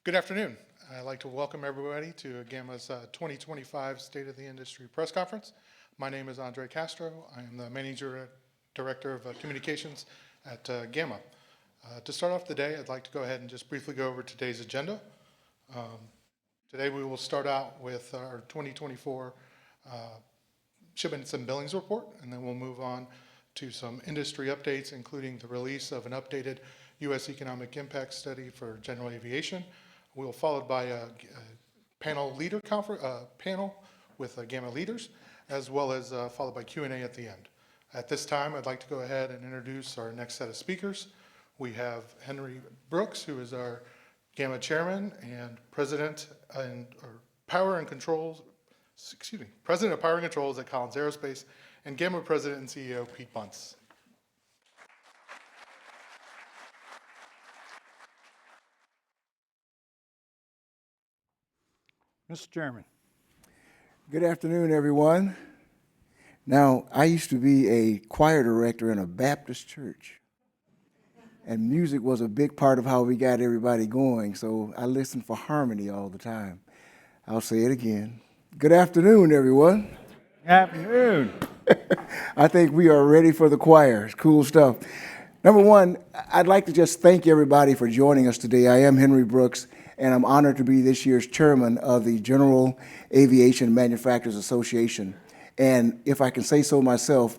Good afternoon. I'd like to welcome everybody to GAMA's 2025 State of the Industry Press Conference. My name is Andre Castro. I am the Manager Director of Communications at GAMA. To start off the day, I'd like to go ahead and just briefly go over today's agenda. Today we will start out with our 2024 shipments and billings report, and then we'll move on to some industry updates, including the release of an updated U.S. economic impact study for general aviation. We'll followed by a panel with GAMA leaders, as well as followed by Q&A at the end. At this time, I'd like to go ahead and introduce our next set of speakers. We have Henry Brooks, who is our GAMA chairman and president president of Power and Controls at Collins Aerospace, and GAMA president and CEO Pete Bunce. Mr. Chairman. Good afternoon, everyone. Now, I used to be a choir director in a Baptist church, and music was a big part of how we got everybody going, so I listened for harmony all the time. I'll say it again. Good afternoon, everyone. Afternoon. I think we are ready for the choir. It's cool stuff. Number one, I'd like to just thank everybody for joining us today. I am Henry Brooks, and I'm honored to be this year's chairman of the General Aviation Manufacturers Association. And if I can say so myself,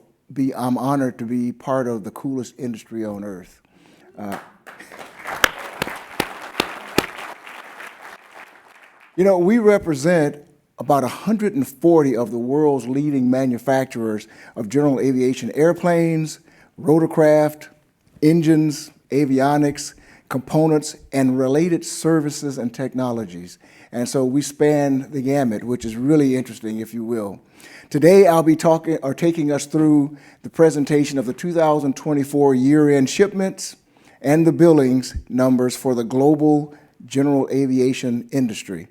I'm honored to be part of the coolest industry on earth. We represent about 140 of the world's leading manufacturers of general aviation airplanes, rotorcraft, engines, avionics, components, and related services and technologies. And so we span the gamut, which is really interesting, if you will. Today, I'll be taking us through the presentation of the 2024 year-end shipments and the billings numbers for the global general aviation industry.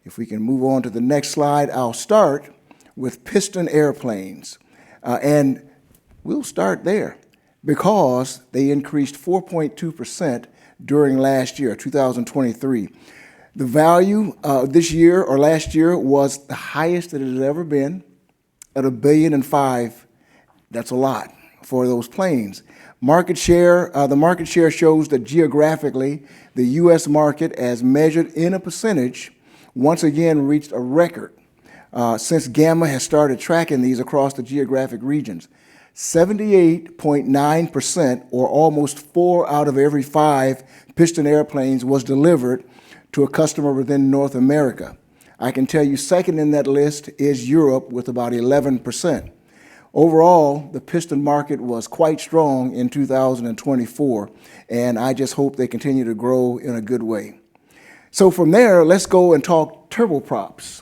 If we can move on to the next slide, I'll start with piston airplanes. And we'll start there because they increased 4.2% during last year, 2023. The value this year or last year was the highest that it had ever been at $1.5 billion. That's a lot for those planes. Market share, the market share shows that geographically, the U.S. market, as measured in a percentage, once again reached a record since GAMA has started tracking these across the geographic regions. 78.9%, or almost 4 out of every 5 piston airplanes, was delivered to a customer within North America. I can tell you second in that list is Europe with about 11%. Overall, the piston market was quite strong in 2024, and I just hope they continue to grow in a good way. So from there, let's go and talk turboprops.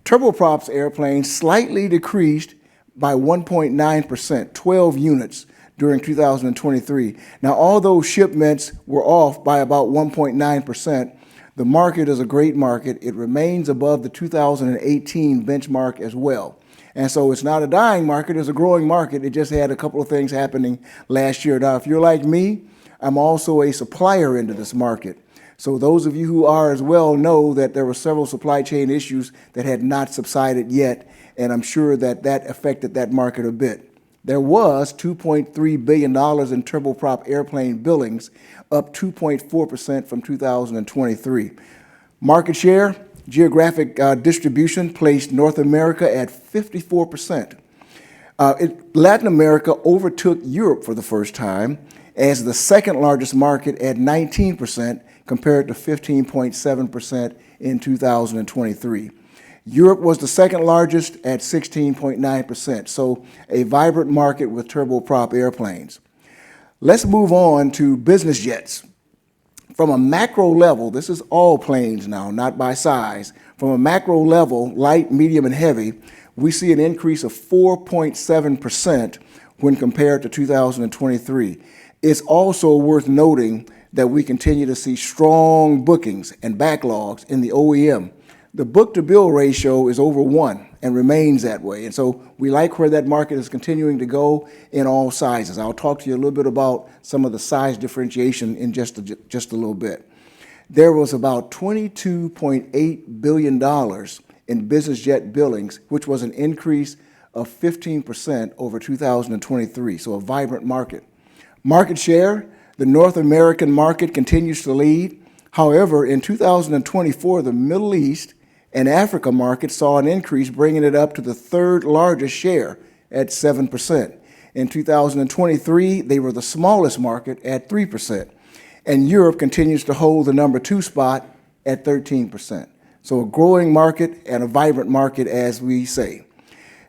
Turboprops airplanes slightly decreased by 1.9%, 12 units during 2023. Now, although shipments were off by about 1.9%, the market is a great market. It remains above the 2018 benchmark as well. And so it's not a dying market, it's a growing market. It just had a couple of things happening last year. Now, if you're like me, I'm also a supplier into this market. So those of you who are as well know that there were several supply chain issues that had not subsided yet, and I'm sure that affected that market a bit. There was $2.3 billion in turboprop airplane billings, up 2.4% from 2023. Market share, geographic distribution placed North America at 54%. Latin America overtook Europe for the first time as the second largest market at 19% compared to 15.7% in 2023. Europe was the second largest at 16.9%, so a vibrant market with turboprop airplanes. Let's move on to business jets. From a macro level, this is all planes now, not by size. From a macro level, light, medium, and heavy, we see an increase of 4.7% when compared to 2023. It's also worth noting that we continue to see strong bookings and backlogs in the OEM. The book-to-bill ratio is over 1 and remains that way. And so we like where that market is continuing to go in all sizes. I'll talk to you a little bit about some of the size differentiation in just a little bit. there was about $22.8 billion in business jet billings, which was an increase of 15% over 2023, so a vibrant market. Market share, the North American market continues to lead. However, in 2024, the Middle East and Africa market saw an increase, bringing it up to the third largest share at 7%. In 2023, they were the smallest market at 3%. And Europe continues to hold the number 2 spot at 13%. So a growing market and a vibrant market, as we say.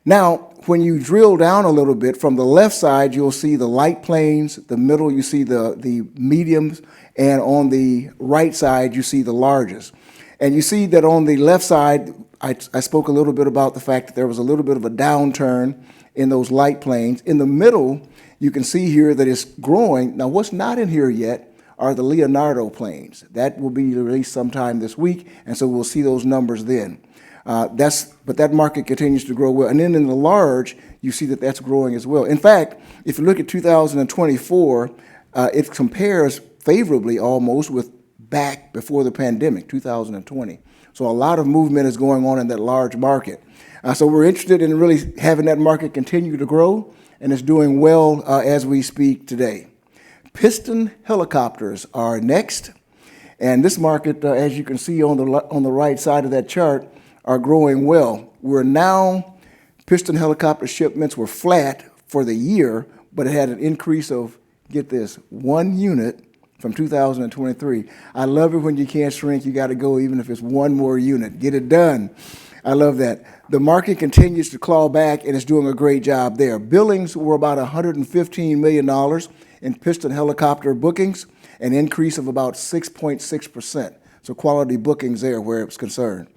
Now, when you drill down a little bit, from the left side, you'll see the light planes, the middle, you see the mediums, and on the right side, you see the largest. And you see that on the left side, I spoke a little bit about the fact that there was a little bit of a downturn in those light planes. In the middle, you can see here that it's growing. Now, what's not in here yet are the Leonardo planes. That will be released sometime this week, and so we'll see those numbers then. But that market continues to grow well. And then in the large, you see that that's growing as well. In fact, if you look at 2024, it compares favorably almost with back before the pandemic, 2020. So a lot of movement is going on in that large market. So we're interested in really having that market continue to grow, and it's doing well as we speak today. Piston helicopters are next. And this market, as you can see on the right side of that chart, are growing well. We're now, piston helicopter shipments were flat for the year, but it had an increase of, get this, 1 unit from 2023. I love it when you can't shrink. You got to go even if it's 1 more unit. Get it done. I love that. The market continues to claw back, and it's doing a great job there. Billings were about $115 million in piston helicopter bookings, an increase of about 6.6%. So quality bookings there where it's concerned.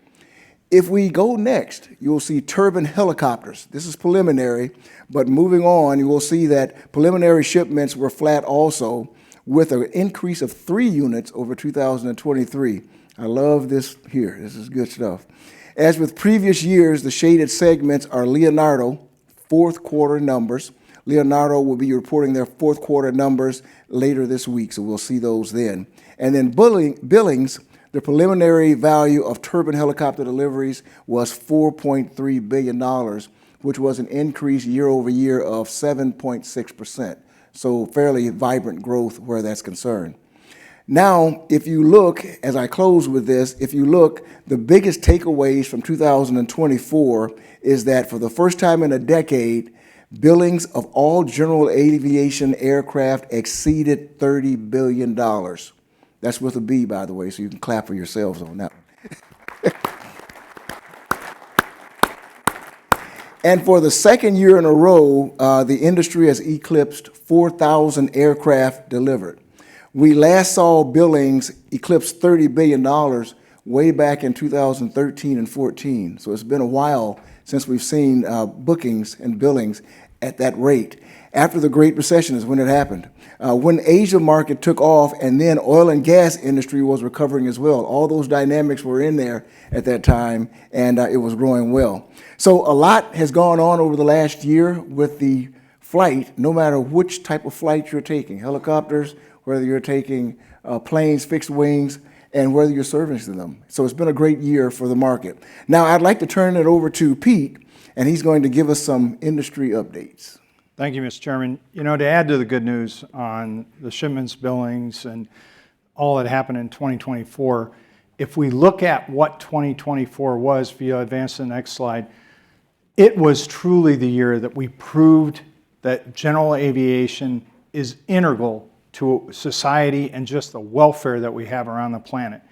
If we go next, you'll see turbine helicopters. This is preliminary, but moving on, you will see that preliminary shipments were flat also, with an increase of 3 units over 2023. I love this here. This is good stuff. As with previous years, the shaded segments are Leonardo, fourth quarter numbers. Leonardo will be reporting their fourth quarter numbers later this week, so we'll see those then. And then billings, the preliminary value of turbine helicopter deliveries was $4.3 billion, which was an increase year over year of 7.6%. So fairly vibrant growth where that's concerned. Now, if you look, as I close with this, if you look, the biggest takeaways from 2024 is that for the first time in a decade, billings of all general aviation aircraft exceeded $30 billion. That's with a B, by the way, so you can clap for yourselves on that one. And for the second year in a row, the industry has eclipsed 4,000 aircraft delivered. We last saw billings eclipse $30 billion way back in 2013 and 14. So it's been a while since we've seen bookings and billings at that rate. After the Great Recession is when it happened. When Asia market took off, and then oil and gas industry was recovering as well. All those dynamics were in there at that time, and it was growing well. So a lot has gone on over the last year with the flight, no matter which type of flight you're taking, helicopters, whether you're taking planes, fixed wings, and whether you're servicing them. So it's been a great year for the market. Now, I'd like to turn it over to Pete, and he's going to give us some industry updates. Thank you, Mr. Chairman. You know, to add to the good news on the shipments, billings, and all that happened in 2024, if we look at what 2024 was, if you advance to the next slide, it was truly the year that we proved that general aviation is integral to society and just the welfare that we have around the planet.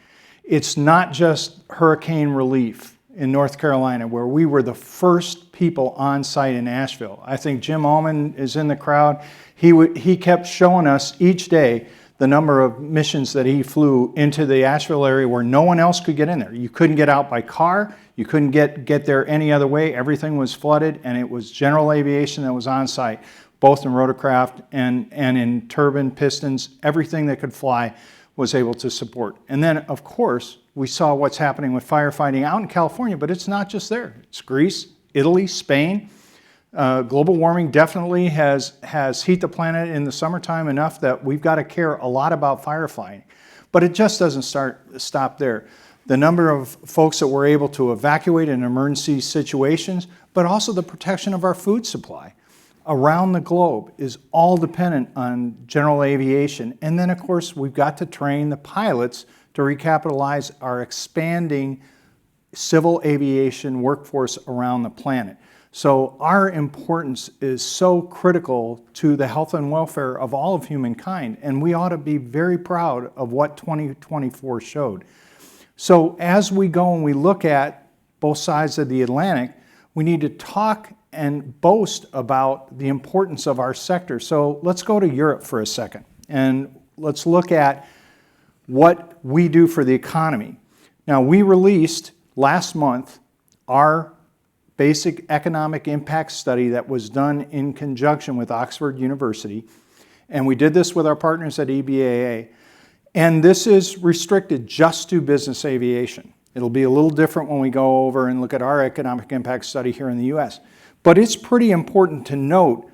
It's not just hurricane relief in North Carolina, where we were the first people on site in Asheville. I think Jim Allman is in the crowd. He kept showing us each day the number of missions that he flew into the Asheville area where no one else could get in there. You couldn't get out by car. You couldn't get there any other way. Everything was flooded, and it was general aviation that was on site, both in rotorcraft and in turbine, pistons. Everything that could fly was able to support. And then, of course, we saw what's happening with firefighting out in California, but it's not just there. It's Greece, Italy, Spain. Global warming definitely has heated the planet in the summertime enough that we've got to care a lot about firefighting. But it just doesn't stop there. The number of folks that we're able to evacuate in emergency situations, but also the protection of our food supply around the globe is all dependent on general aviation. And then, of course, we've got to train the pilots to recapitalize our expanding civil aviation workforce around the planet. So our importance is so critical to the health and welfare of all of humankind, and we ought to be very proud of what 2024 showed. So as we go and we look at both sides of the Atlantic, we need to talk and boast about the importance of our sector. So let's go to Europe for a second, and let's look at what we do for the economy. Now, we released last month our basic economic impact study that was done in conjunction with Oxford University, and we did this with our partners at EBAA. And this is restricted just to business aviation. It'll be a little different when we go over and look at our economic impact study here in the US. But it's pretty important to note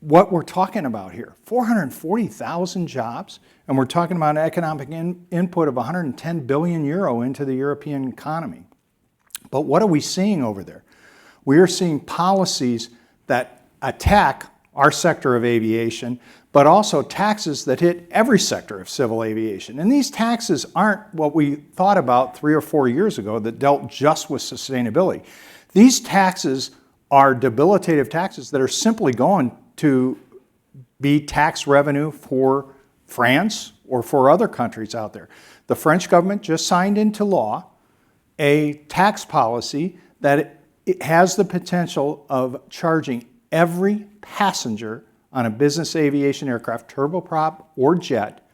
what we're talking about here. 440,000 jobs, and we're talking about an economic input of 110 billion euro into the European economy. But what are we seeing over there? We are seeing policies that attack our sector of aviation, but also taxes that hit every sector of civil aviation. And these taxes aren't what we thought about 3 or 4 years ago that dealt just with sustainability. These taxes are debilitative taxes that are simply going to be tax revenue for France or for other countries out there. The French government just signed into law a tax policy that it has the potential of charging every passenger on a business aviation aircraft, turboprop or jet,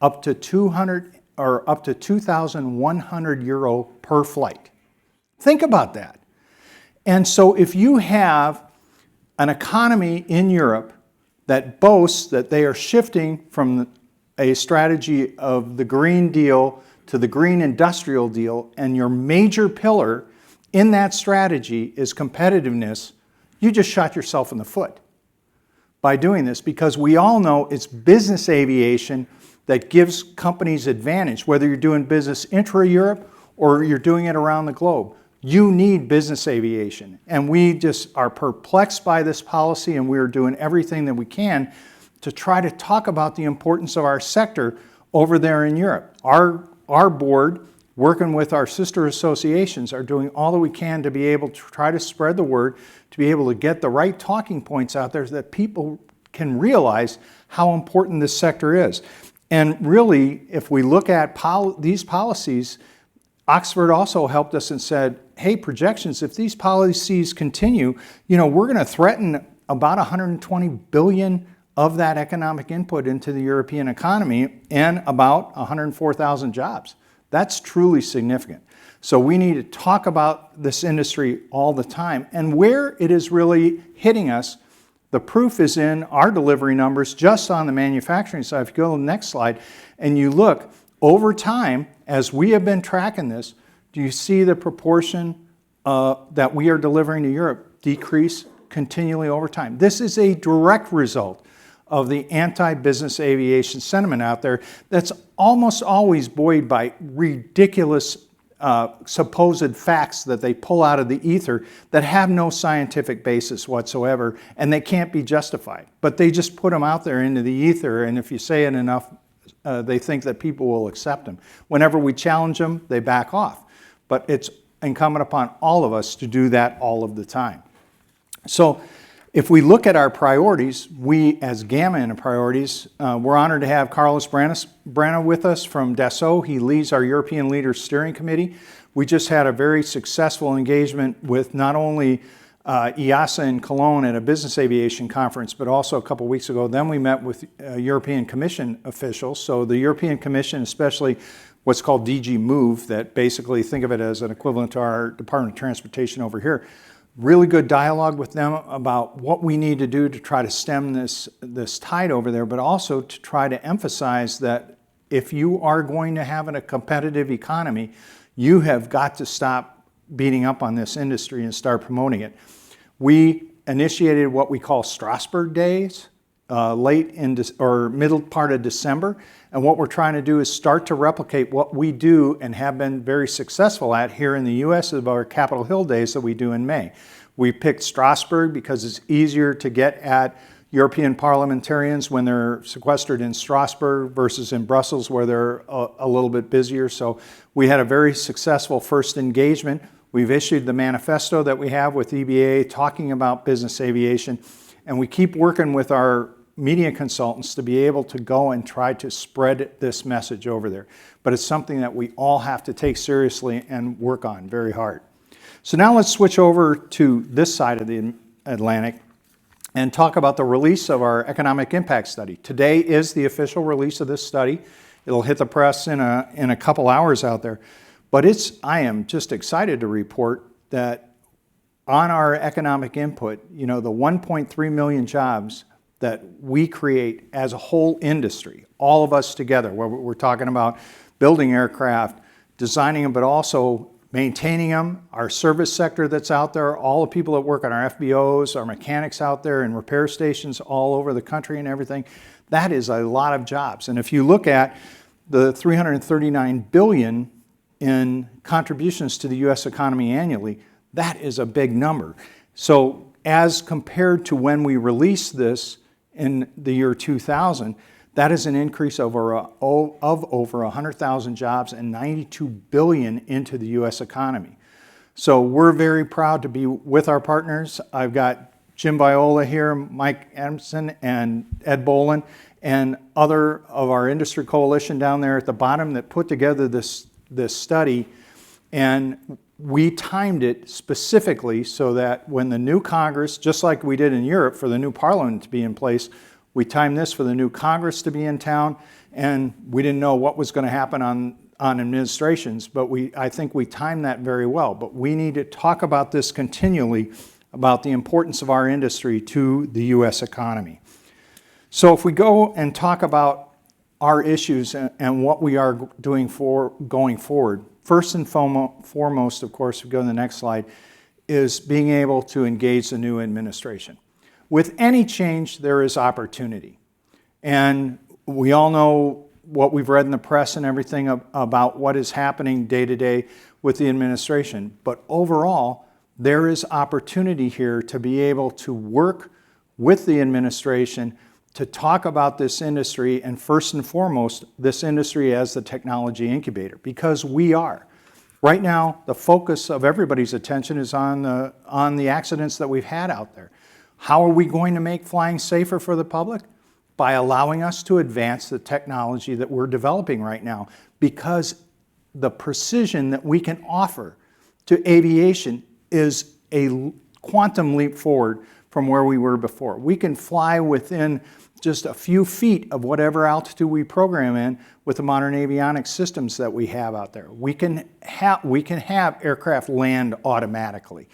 up to 2,100 euro per flight. Think about that. And so if you have an economy in Europe that boasts that they are shifting from a strategy of the Green Deal to the Green Industrial Deal, and your major pillar in that strategy is competitiveness, you just shot yourself in the foot by doing this, because we all know it's business aviation that gives companies advantage, whether you're doing business intra-Europe or you're doing it around the globe. You need business aviation. And we just are perplexed by this policy, and we're doing everything that we can to try to talk about the importance of our sector over there in Europe. Our board, working with our sister associations, are doing all that we can to be able to try to spread the word, to be able to get the right talking points out there so that people can realize how important this sector is. And really, if we look at these policies, Oxford also helped us and said, hey, projections, if these policies continue, we're going to threaten about 120 billion of that economic input into the European economy and about 104,000 jobs. That's truly significant. So we need to talk about this industry all the time. And where it is really hitting us, the proof is in our delivery numbers just on the manufacturing side. If you go to the next slide and you look, over time, as we have been tracking this, do you see the proportion that we are delivering to Europe decrease continually over time? This is a direct result of the anti-business aviation sentiment out there that's almost always buoyed by ridiculous supposed facts that they pull out of the ether that have no scientific basis whatsoever, and they can't be justified. But they just put them out there into the ether, and if you say it enough, they think that people will accept them. Whenever we challenge them, they back off. But it's incumbent upon all of us to do that all of the time. So if we look at our priorities, we as GAMA in priorities, we're honored to have Carlos Brana with us from Dassault. He leads our European Leaders Steering Committee. We just had a very successful engagement with not only EASA in Cologne at a business aviation conference, but also a couple weeks ago, then we met with European Commission officials. So the European Commission, especially what's called DG Move, that basically think of it as an equivalent to our Department of Transportation over here. Really good dialogue with them about what we need to do to try to stem this tide over there, but also to try to emphasize that if you are going to have a competitive economy, you have got to stop beating up on this industry and start promoting it. We initiated what we call Strasbourg Days late in or middle part of December. And what we're trying to do is start to replicate what we do and have been very successful at here in the U.S. of our Capitol Hill days that we do in May. We picked Strasbourg because it's easier to get at European parliamentarians when they're sequestered in Strasbourg versus in Brussels where they're a little bit busier. So we had a very successful first engagement. We've issued the manifesto that we have with EBA talking about business aviation, and we keep working with our media consultants to be able to go and try to spread this message over there. But it's something that we all have to take seriously and work on very hard. So now let's switch over to this side of the Atlantic and talk about the release of our economic impact study. Today is the official release of this study. It'll hit the press in a couple hours out there. But I am just excited to report that on our economic input, the 1.3 million jobs that we create as a whole industry, all of us together, where we're talking about building aircraft, designing them, but also maintaining them, our service sector that's out there, all the people that work on our FBOs, our mechanics out there in repair stations all over the country and everything, that is a lot of jobs. And if you look at the $339 billion in contributions to the U.S. economy annually, that is a big number. So as compared to when we released this in the year 2000, that is an increase of over 100,000 jobs and $92 billion into the U.S. economy. So we're very proud to be with our partners. I've got Jim Viola here, Mike Adamson, and Ed Bolin, and other of our industry coalition down there at the bottom that put together this study. And we timed it specifically so that when the new Congress, just like we did in Europe for the new Parliament to be in place, we timed this for the new Congress to be in town, and we didn't know what was going to happen on administrations, but I think we timed that very well. But we need to talk about this continually, about the importance of our industry to the U.S. economy. So if we go and talk about our issues and what we are doing for going forward, first and foremost, of course, if we go to the next slide, is being able to engage the new administration. With any change, there is opportunity. And we all know what we've read in the press and everything about what is happening day to day with the administration. But overall, there is opportunity here to be able to work with the administration to talk about this industry, and first and foremost, this industry as the technology incubator, because we are. Right now, the focus of everybody's attention is on the accidents that we've had out there. How are we going to make flying safer for the public? By allowing us to advance the technology that we're developing right now, because the precision that we can offer to aviation is a quantum leap forward from where we were before. We can fly within just a few feet of whatever altitude we program in with the modern avionics systems that we have out there. We can have aircraft land automatically.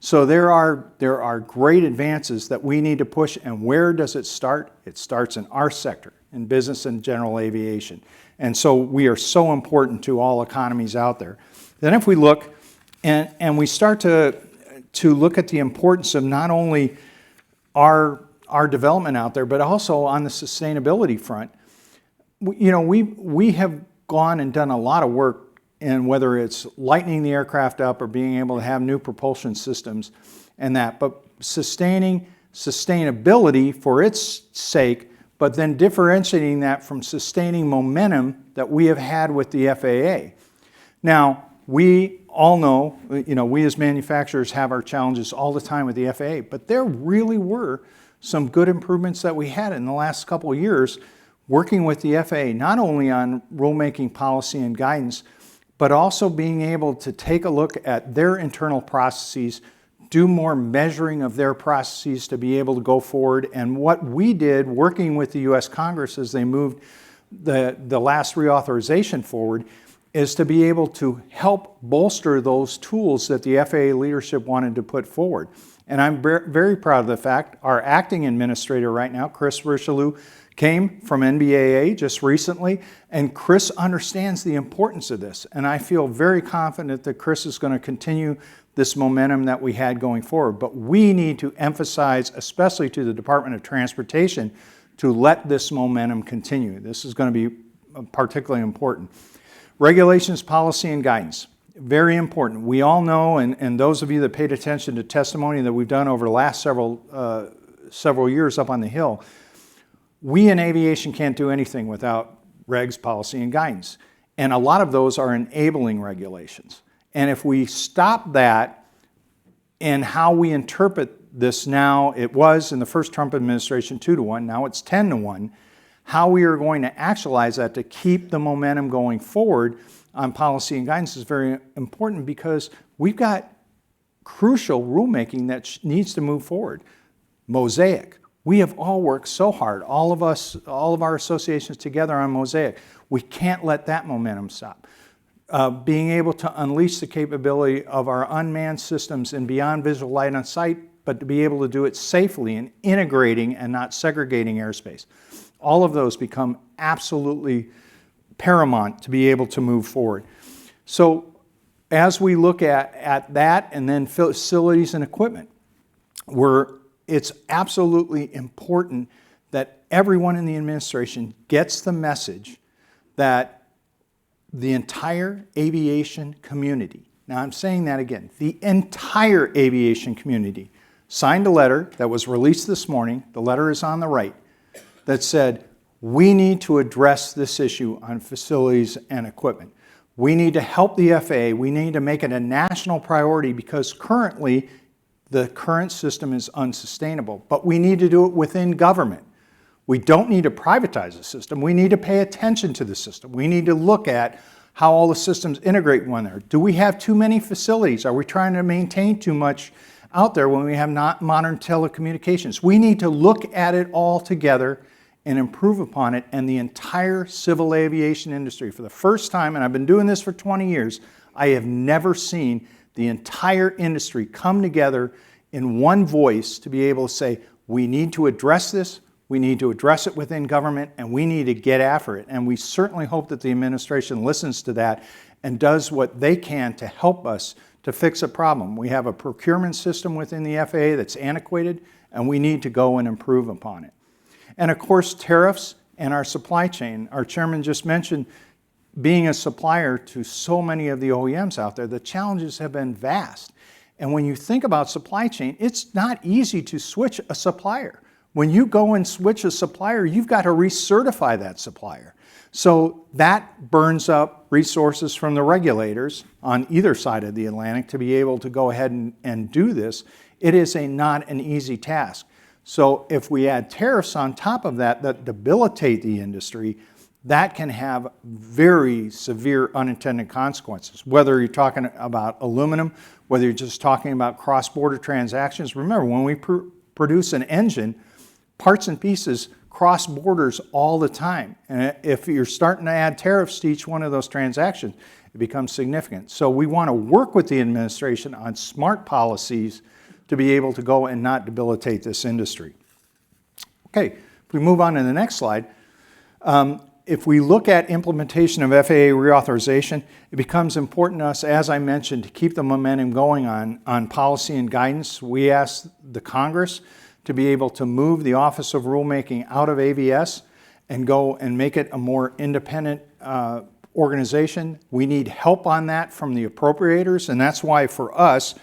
So there are great advances that we need to push, and where does it start? It starts in our sector, in business and general aviation. And so we are so important to all economies out there. Then if we look, and we start to look at the importance of not only our development out there, but also on the sustainability front, we have gone and done a lot of work, and whether it's lightening the aircraft up or being able to have new propulsion systems and that, but sustaining sustainability for its sake, but then differentiating that from sustaining momentum that we have had with the FAA. Now, we all know, we as manufacturers have our challenges all the time with the FAA, but there really were some good improvements that we had in the last couple of years working with the FAA, not only on rulemaking policy and guidance, but also being able to take a look at their internal processes, do more measuring of their processes to be able to go forward. And what we did working with the U.S. Congress as they moved the last reauthorization forward is to be able to help bolster those tools that the FAA leadership wanted to put forward. And I'm very proud of the fact our acting administrator right now, Chris Richelieu, came from NBAA just recently, and Chris understands the importance of this. And I feel very confident that Chris is going to continue this momentum that we had going forward. But we need to emphasize, especially to the Department of Transportation, to let this momentum continue. This is going to be particularly important. Regulations, policy, and guidance. Very important. We all know, and those of you that paid attention to testimony that we've done over the last several years up on the Hill, we in aviation can't do anything without regs, policy, and guidance. And a lot of those are enabling regulations. And if we stop that in how we interpret this now, it was in the first Trump administration 2-1, now it's 10-1, how we are going to actualize that to keep the momentum going forward on policy and guidance is very important, because we've got crucial rulemaking that needs to move forward. Mosaic. We have all worked so hard, all of us, all of our associations together on Mosaic. We can't let that momentum stop. Being able to unleash the capability of our unmanned systems and beyond visual line on sight, but to be able to do it safely and integrating and not segregating airspace. All of those become absolutely paramount to be able to move forward. So as we look at that, and then facilities and equipment, it's absolutely important that everyone in the administration gets the message that the entire aviation community, now I'm saying that again, the entire aviation community signed a letter that was released this morning, the letter is on the right, that said, we need to address this issue on facilities and equipment. We need to help the FAA. We need to make it a national priority, because currently the current system is unsustainable. But we need to do it within government. We don't need to privatize the system. We need to pay attention to the system. We need to look at how all the systems integrate one another. Do we have too many facilities? Are we trying to maintain too much out there when we have not modern telecommunications? We need to look at it all together and improve upon it. And the entire civil aviation industry, for the first time, and I've been doing this for 20 years, I have never seen the entire industry come together in one voice to be able to say, we need to address this, we need to address it within government, and we need to get after it. And we certainly hope that the administration listens to that and does what they can to help us to fix a problem. We have a procurement system within the FAA that's antiquated, and we need to go and improve upon it. And of course, tariffs and our supply chain. Our chairman just mentioned being a supplier to so many of the OEMs out there, the challenges have been vast. And when you think about supply chain, it's not easy to switch a supplier. When you go and switch a supplier, you've got to recertify that supplier. So that burns up resources from the regulators on either side of the Atlantic to be able to go ahead and do this. It is not an easy task. So if we add tariffs on top of that debilitate the industry, that can have very severe unintended consequences. Whether you're talking about aluminum, whether you're just talking about cross-border transactions. Remember, when we produce an engine, parts and pieces cross borders all the time. And if you're starting to add tariffs to each one of those transactions, it becomes significant. So we want to work with the administration on smart policies to be able to go and not debilitate this industry. Okay, if we move on to the next slide, if we look at implementation of FAA reauthorization, it becomes important to us, as I mentioned, to keep the momentum going on policy and guidance. We asked the Congress to be able to move the Office of Rulemaking out of AVS and go and make it a more independent organization. We need help on that from the appropriators, and that's why for us,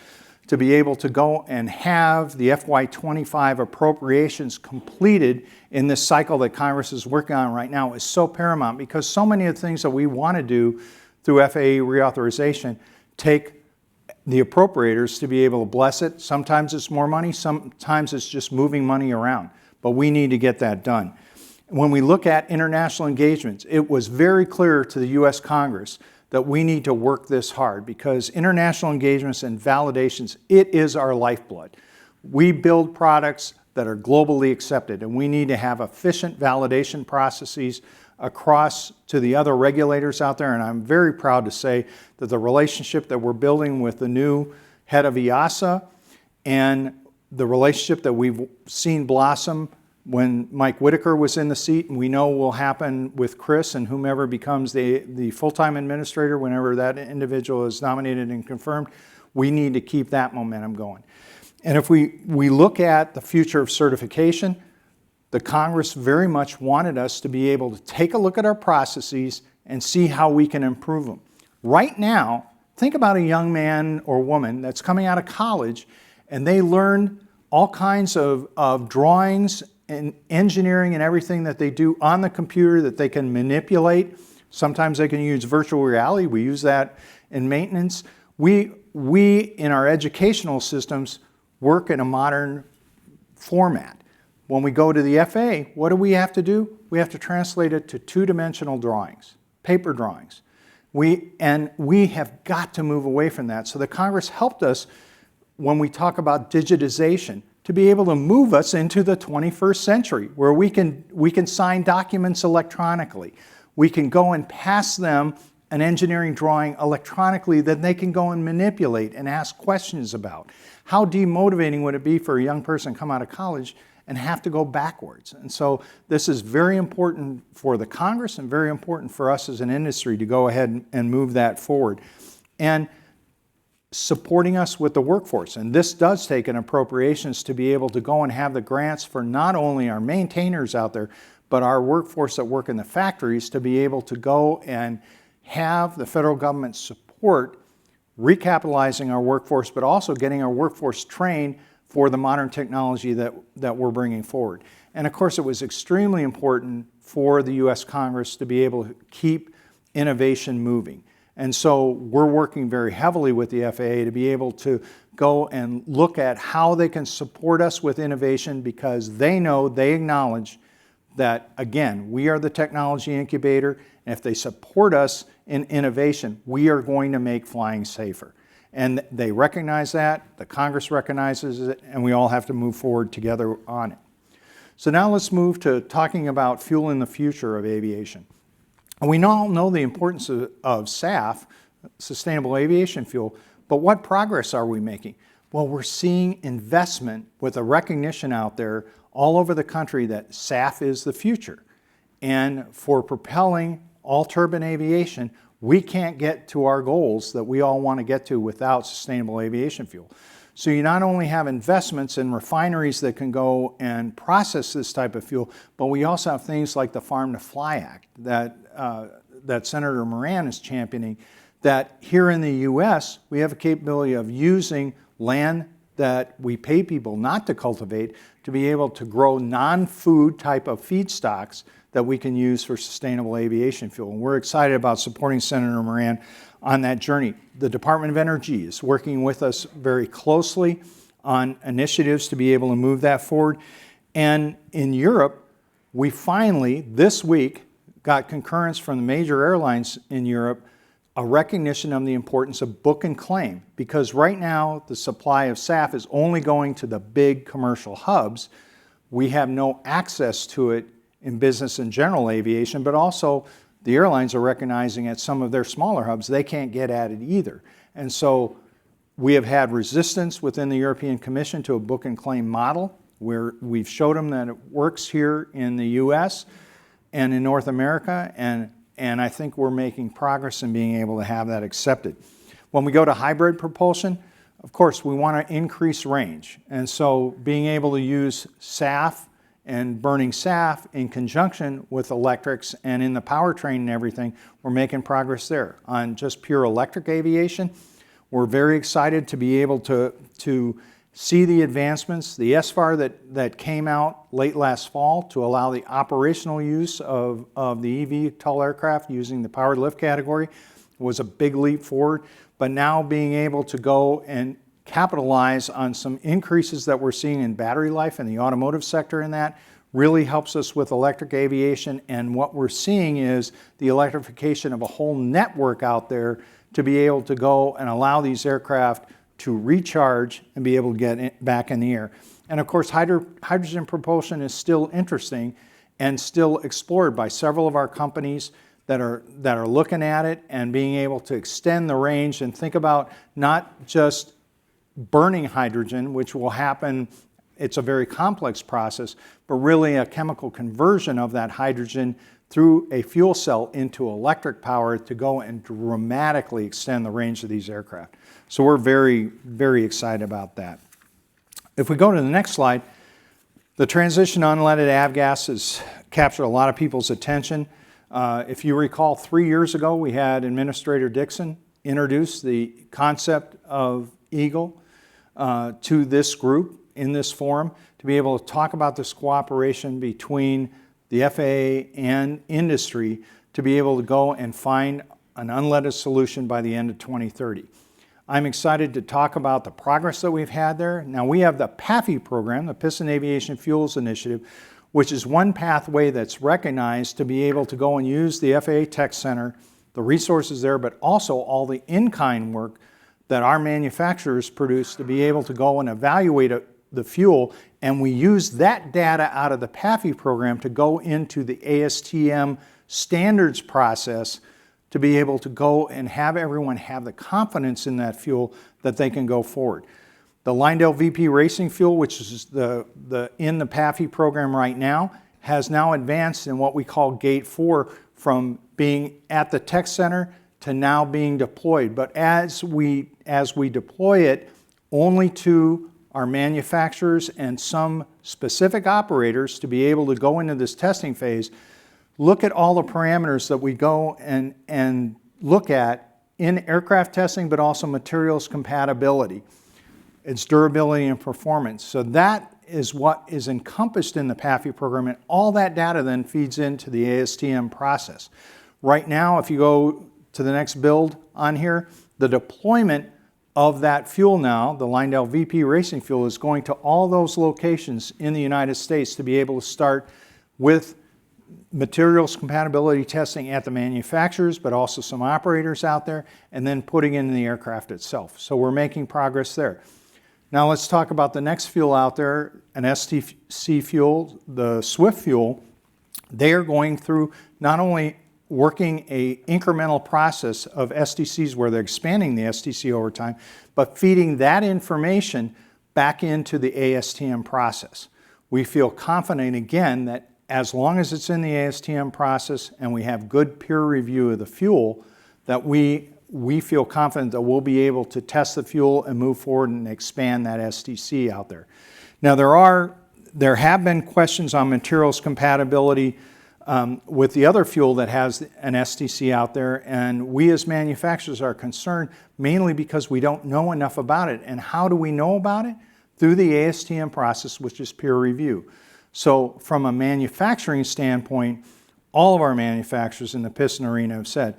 to be able to go and have the FY25 appropriations completed in this cycle that Congress is working on right now is so paramount, because so many of the things that we want to do through FAA reauthorization take the appropriators to be able to bless it. Sometimes it's more money, sometimes it's just moving money around, but we need to get that done. When we look at international engagements, it was very clear to the US Congress that we need to work this hard, because international engagements and validations, it is our lifeblood. We build products that are globally accepted, and we need to have efficient validation processes across to the other regulators out there. And I'm very proud to say that the relationship that we're building with the new head of EASA and the relationship that we've seen blossom when Mike Whitaker was in the seat, and we know will happen with Chris and whomever becomes the full-time administrator whenever that individual is nominated and confirmed, we need to keep that momentum going. And if we look at the future of certification, the Congress very much wanted us to be able to take a look at our processes and see how we can improve them. Right now, think about a young man or woman that's coming out of college and they learn all kinds of drawings and engineering and everything that they do on the computer that they can manipulate. Sometimes they can use virtual reality. We use that in maintenance. We in our educational systems work in a modern format. When we go to the FAA, what do we have to do? We have to translate it to two-dimensional drawings, paper drawings. We have got to move away from that. So the Congress helped us when we talk about digitization to be able to move us into the 21st century where we can sign documents electronically. We can go and pass them an engineering drawing electronically that they can go and manipulate and ask questions about. How demotivating would it be for a young person to come out of college and have to go backwards? And so this is very important for the Congress and very important for us as an industry to go ahead and move that forward. And supporting us with the workforce. And this does take an appropriations to be able to go and have the grants for not only our maintainers out there, but our workforce that work in the factories to be able to go and have the federal government support recapitalizing our workforce, but also getting our workforce trained for the modern technology that we're bringing forward. And of course, it was extremely important for the U.S. Congress to be able to keep innovation moving. And so we're working very heavily with the FAA to be able to go and look at how they can support us with innovation because they know, they acknowledge that, again, we are the technology incubator, and if they support us in innovation, we are going to make flying safer. And they recognize that, the Congress recognizes it, and we all have to move forward together on it. So now let's move to talking about fueling the future of aviation. And we all know the importance of SAF, sustainable aviation fuel, but what progress are we making? Well, we're seeing investment with a recognition out there all over the country that SAF is the future. And for propelling all-turbine aviation, we can't get to our goals that we all want to get to without sustainable aviation fuel. So you not only have investments in refineries that can go and process this type of fuel, but we also have things like the Farm to Fly Act that Senator Moran is championing, that here in the U.S. we have a capability of using land that we pay people not to cultivate to be able to grow non-food type of feedstocks that we can use for sustainable aviation fuel. And we're excited about supporting Senator Moran on that journey. The Department of Energy is working with us very closely on initiatives to be able to move that forward. And in Europe, we finally, this week, got concurrence from the major airlines in Europe, a recognition of the importance of book and claim. Because right now, the supply of SAF is only going to the big commercial hubs. We have no access to it in business and general aviation, but also the airlines are recognizing at some of their smaller hubs, they can't get at it either. And so we have had resistance within the European Commission to a book and claim model where we've showed them that it works here in the US and in North America, and I think we're making progress in being able to have that accepted. When we go to hybrid propulsion, of course, we want to increase range. And so being able to use SAF and burning SAF in conjunction with electrics and in the powertrain and everything, we're making progress there. On just pure electric aviation, we're very excited to be able to see the advancements. The SFAR that came out late last fall to allow the operational use of the eVTOL aircraft using the powered lift category was a big leap forward. But now being able to go and capitalize on some increases that we're seeing in battery life in the automotive sector in that really helps us with electric aviation. And what we're seeing is the electrification of a whole network out there to be able to go and allow these aircraft to recharge and be able to get back in the air. And of course, hydrogen propulsion is still interesting and still explored by several of our companies that are looking at it and being able to extend the range and think about not just burning hydrogen, which will happen, it's a very complex process, but really a chemical conversion of that hydrogen through a fuel cell into electric power to go and dramatically extend the range of these aircraft. So we're very, very excited about that. If we go to the next slide, The transition to unleaded avgas has captured a lot of people's attention. If you recall, 3 years ago, we had Administrator Dixon introduce the concept of EAGLE to this group in this forum to be able to talk about this cooperation between the FAA and industry to be able to go and find an unleaded solution by the end of 2030. I'm excited to talk about the progress that we've had there. Now we have the PAFI program, the Piston Aviation Fuels Initiative, which is one pathway that's recognized to be able to go and use the FAA Tech Center, the resources there, but also all the in-kind work that our manufacturers produce to be able to go and evaluate the fuel, and we use that data out of the PAFI program to go into the ASTM standards process to be able to go and have everyone have the confidence in that fuel that they can go forward. The Lyndale VP Racing Fuel, which is in the PAFI program right now, has now advanced in what we call Gate 4 from being at the Tech Center to now being deployed. But as we deploy it only to our manufacturers and some specific operators to be able to go into this testing phase, look at all the parameters that we go and look at in aircraft testing, but also materials compatibility, its durability and performance. So that is what is encompassed in the PAFI program, and all that data then feeds into the ASTM process. Right now, if you go to the next build on here, the deployment of that fuel now, the Lyndale VP Racing Fuel, is going to all those locations in the United States to be able to start with materials compatibility testing at the manufacturers, but also some operators out there, and then putting in the aircraft itself. So we're making progress there. Now let's talk about the next fuel out there, an STC fuel, the Swift fuel. They are going through not only working a incremental process of STCs where they're expanding the STC over time, but feeding that information back into the ASTM process. We feel confident again that as long as it's in the ASTM process and we have good peer review of the fuel, that we feel confident that we'll be able to test the fuel and move forward and expand that STC out there. Now there have been questions on materials compatibility with the other fuel that has an STC out there, and we as manufacturers are concerned mainly because we don't know enough about it. And how do we know about it? Through the ASTM process, which is peer review. So from a manufacturing standpoint, all of our manufacturers in the piston arena have said,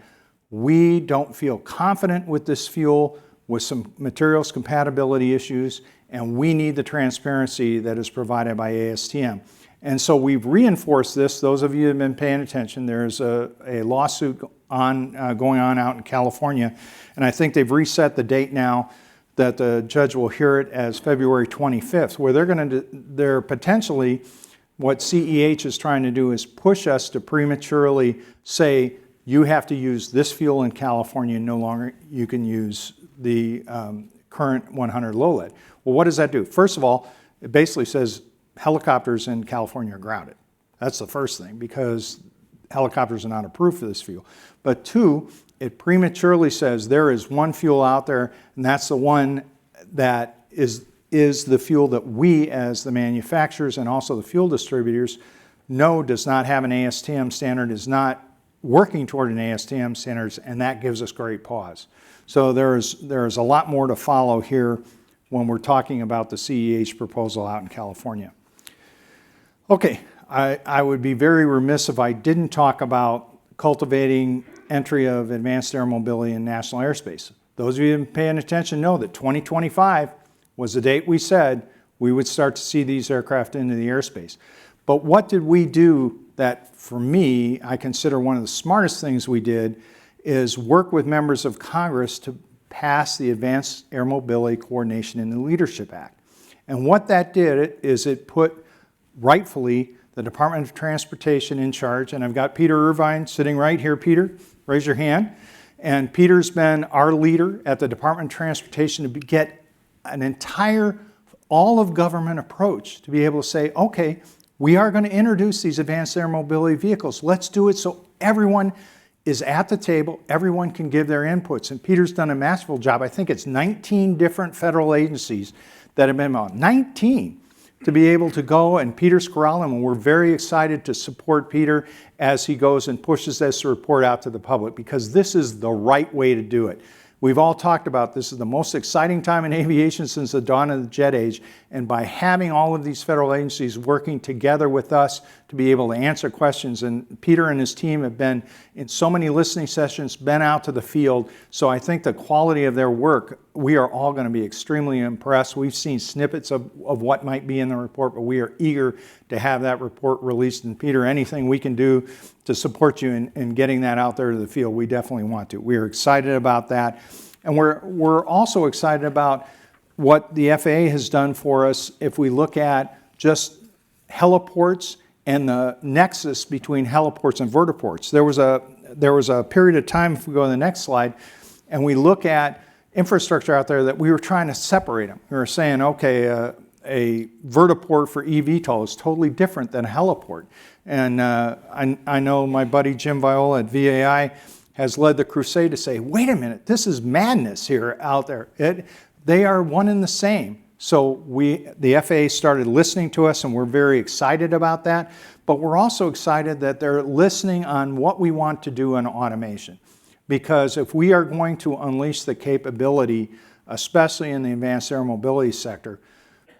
we don't feel confident with this fuel with some materials compatibility issues, and we need the transparency that is provided by ASTM. And so we've reinforced this. Those of you who have been paying attention, there's a lawsuit going on out in California, and I think they've reset the date now that the judge will hear it as February 25th, where they're potentially, what CEH is trying to do is push us to prematurely say, you have to use this fuel in California, no longer you can use the current 100 low lead. Well, what does that do? First of all, it basically says helicopters in California are grounded. That's the first thing, because helicopters are not approved for this fuel. But two, it prematurely says there is one fuel out there, and that's the one that is the fuel that we as the manufacturers and also the fuel distributors know does not have an ASTM standard, is not working toward an ASTM standards, and that gives us great pause. So there's a lot more to follow here when we're talking about the CEH proposal out in California. Okay, I would be very remiss if I didn't talk about cultivating entry of advanced air mobility in national airspace. Those of you who have been paying attention know that 2025 was the date we said we would start to see these aircraft into the airspace. But what did we do that, for me, I consider one of the smartest things we did is work with members of Congress to pass the Advanced Air Mobility Coordination and Leadership Act. And what that did is it put, rightfully, the Department of Transportation in charge, and I've got Peter Irvine sitting right here. Peter, raise your hand. And Peter's been our leader at the Department of Transportation to get an entire all-of-government approach to be able to say, okay, we are going to introduce these advanced air mobility vehicles. Let's do it so everyone is at the table, everyone can give their inputs. And Peter's done a masterful job. I think it's 19 different federal agencies that have been involved. 19. to be able to go, and Peter's corralling, and we're very excited to support Peter as he goes and pushes this report out to the public, because this is the right way to do it. We've all talked about this is the most exciting time in aviation since the dawn of the jet age, and by having all of these federal agencies working together with us to be able to answer questions, and Peter and his team have been in so many listening sessions, been out to the field, so I think the quality of their work, we are all going to be extremely impressed. We've seen snippets of what might be in the report, but we are eager to have that report released, and Peter, anything we can do to support you in getting that out there to the field, we definitely want to. We are excited about that. And we're also excited about what the FAA has done for us if we look at just heliports and the nexus between heliports and vertiports. There was a period of time, if we go to the next slide, and we look at infrastructure out there that we were trying to separate them. We were saying, okay, a vertiport for eVTOL is totally different than a heliport. And I know my buddy Jim Viola at VAI has led the crusade to say, wait a minute, this is madness here out there. They are one and the same. So the FAA started listening to us, and we're very excited about that. But we're also excited that they're listening on what we want to do in automation. Because if we are going to unleash the capability, especially in the advanced air mobility sector,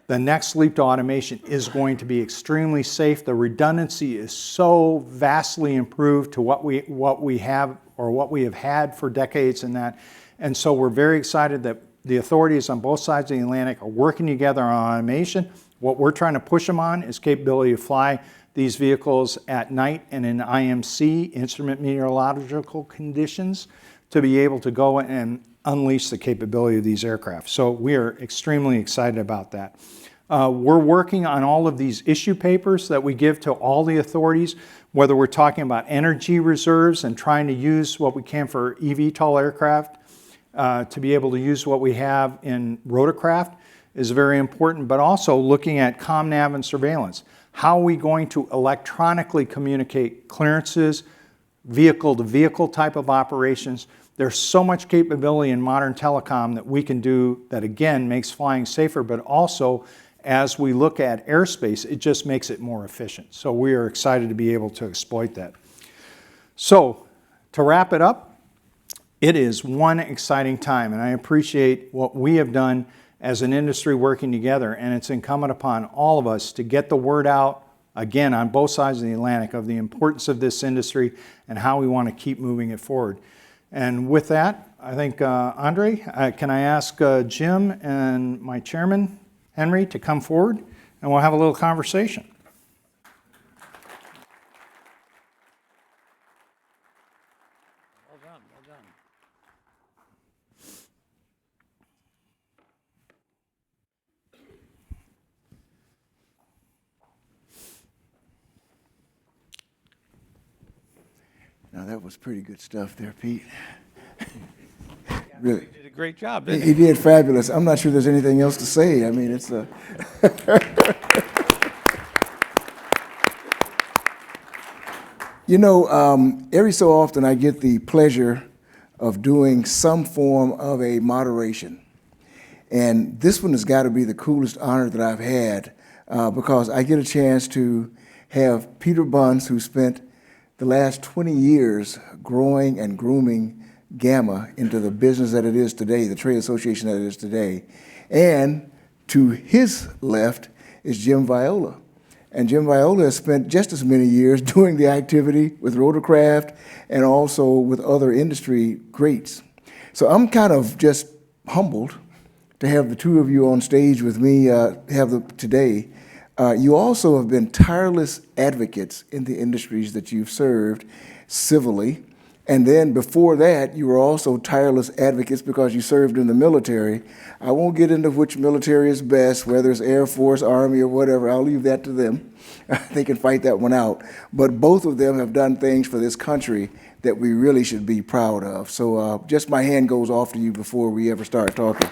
the next leap to automation is going to be extremely safe. The redundancy is so vastly improved to what we have or what we have had for decades in that. And so we're very excited that the authorities on both sides of the Atlantic are working together on automation. What we're trying to push them on is capability to fly these vehicles at night and in IMC, instrument meteorological conditions, to be able to go and unleash the capability of these aircraft. So we are extremely excited about that. We're working on all of these issue papers that we give to all the authorities, whether we're talking about energy reserves and trying to use what we can for eVTOL aircraft, to be able to use what we have in rotorcraft is very important, but also looking at ComNav and surveillance. How are we going to electronically communicate clearances, vehicle-to-vehicle type of operations? There's so much capability in modern telecom that we can do that, again, makes flying safer, but also, as we look at airspace, it just makes it more efficient. So we are excited to be able to exploit that. So to wrap it up, it is one exciting time, and I appreciate what we have done as an industry working together, and it's incumbent upon all of us to get the word out, again, on both sides of the Atlantic, of the importance of this industry and how we want to keep moving it forward. And with that, I think, Andre, can I ask Jim and my chairman, Henry, to come forward, and we'll have a little conversation. Well done, well done. Now, that was pretty good stuff there, Pete. Really. You did a great job, didn't He did fabulous. I'm not sure there's anything else to say. I mean, it's a... You know, every so often I get the pleasure of doing some form of a moderation. And this one has got to be the coolest honor that I've had, because I get a chance to have Peter Bunce, who spent the last 20 years growing and grooming GAMA into the business that it is today, the trade association that it is today. And to his left is Jim Viola. And Jim Viola has spent just as many years doing the activity with rotorcraft and also with other industry greats. So I'm kind of just humbled to have the two of you on stage with me today. You also have been tireless advocates in the industries that you've served civilly. And then before that, you were also tireless advocates because you served in the military. I won't get into which military is best, whether it's Air Force, Army, or whatever. I'll leave that to them. They can fight that one out. But both of them have done things for this country that we really should be proud of. So just my hand goes off to you before we ever start talking.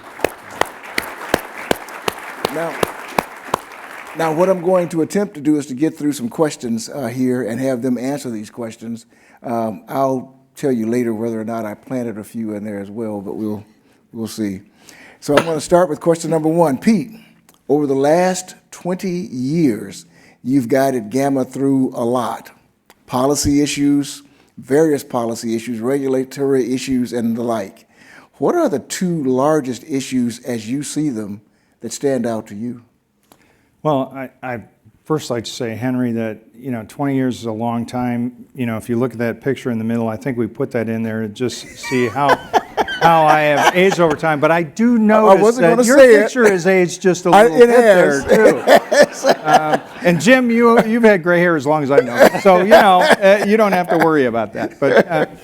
Now, what I'm going to attempt to do is to get through some questions here and have them answer these questions. I'll tell you later whether or not I planted a few in there as well, but we'll see. So I'm going to start with question number one. Pete, Over the last 20 years, you've guided GAMA through a lot. Policy issues, various policy issues, regulatory issues, and the like. What are the two largest issues as you see them that stand out to you? Well, I first like to say, Henry, that 20 years is a long time. If you look at that picture in the middle, I think we put that in there to just see how I have aged over time. But I do notice that your picture has aged just a little bit there too. And Jim, you've had gray hair as long as I know, so you don't have to worry about that. But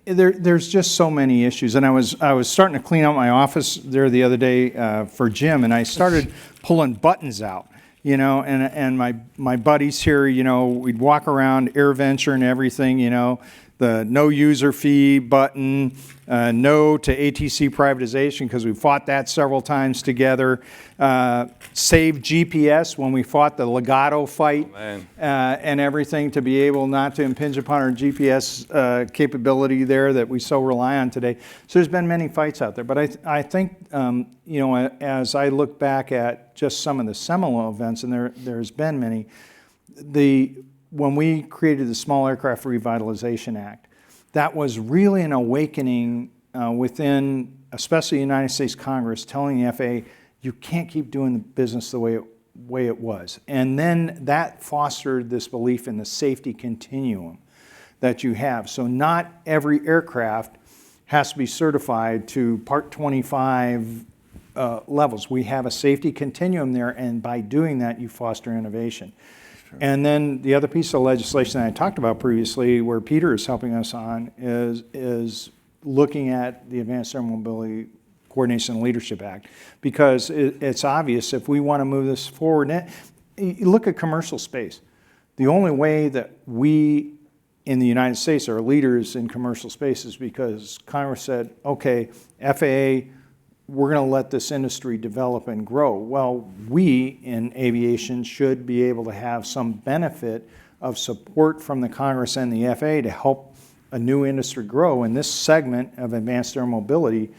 there's just so many issues, and I was starting to clean out my office there the other day for Jim, and I started pulling buttons out, and my buddies here, we'd walk around AirVenture and everything, the no user fee button, no to ATC privatization because we fought that several times together, save GPS when we fought the Legato fight, and everything to be able not to impinge upon our GPS capability there that we so rely on today. So there's been many fights out there, but I think as I look back at just some of the seminal events, and there's been many, when we created the Small Aircraft Revitalization Act, that was really an awakening within, especially the United States Congress, telling the FAA, you can't keep doing the business the way it was. And then that fostered this belief in the safety continuum that you have. So not every aircraft has to be certified to Part 25 levels. We have a safety continuum there, and by doing that, you foster innovation. And then the other piece of legislation that I talked about previously, where Peter is helping us on, is looking at the Advanced Air Mobility Coordination and Leadership Act, because it's obvious if we want to move this forward. You look at commercial space. The only way that we in the United States are leaders in commercial space is because Congress said, okay, FAA, we're going to let this industry develop and grow. Well, we in aviation should be able to have some benefit of support from the Congress and the FAA to help a new industry grow. In this segment of advanced air mobility,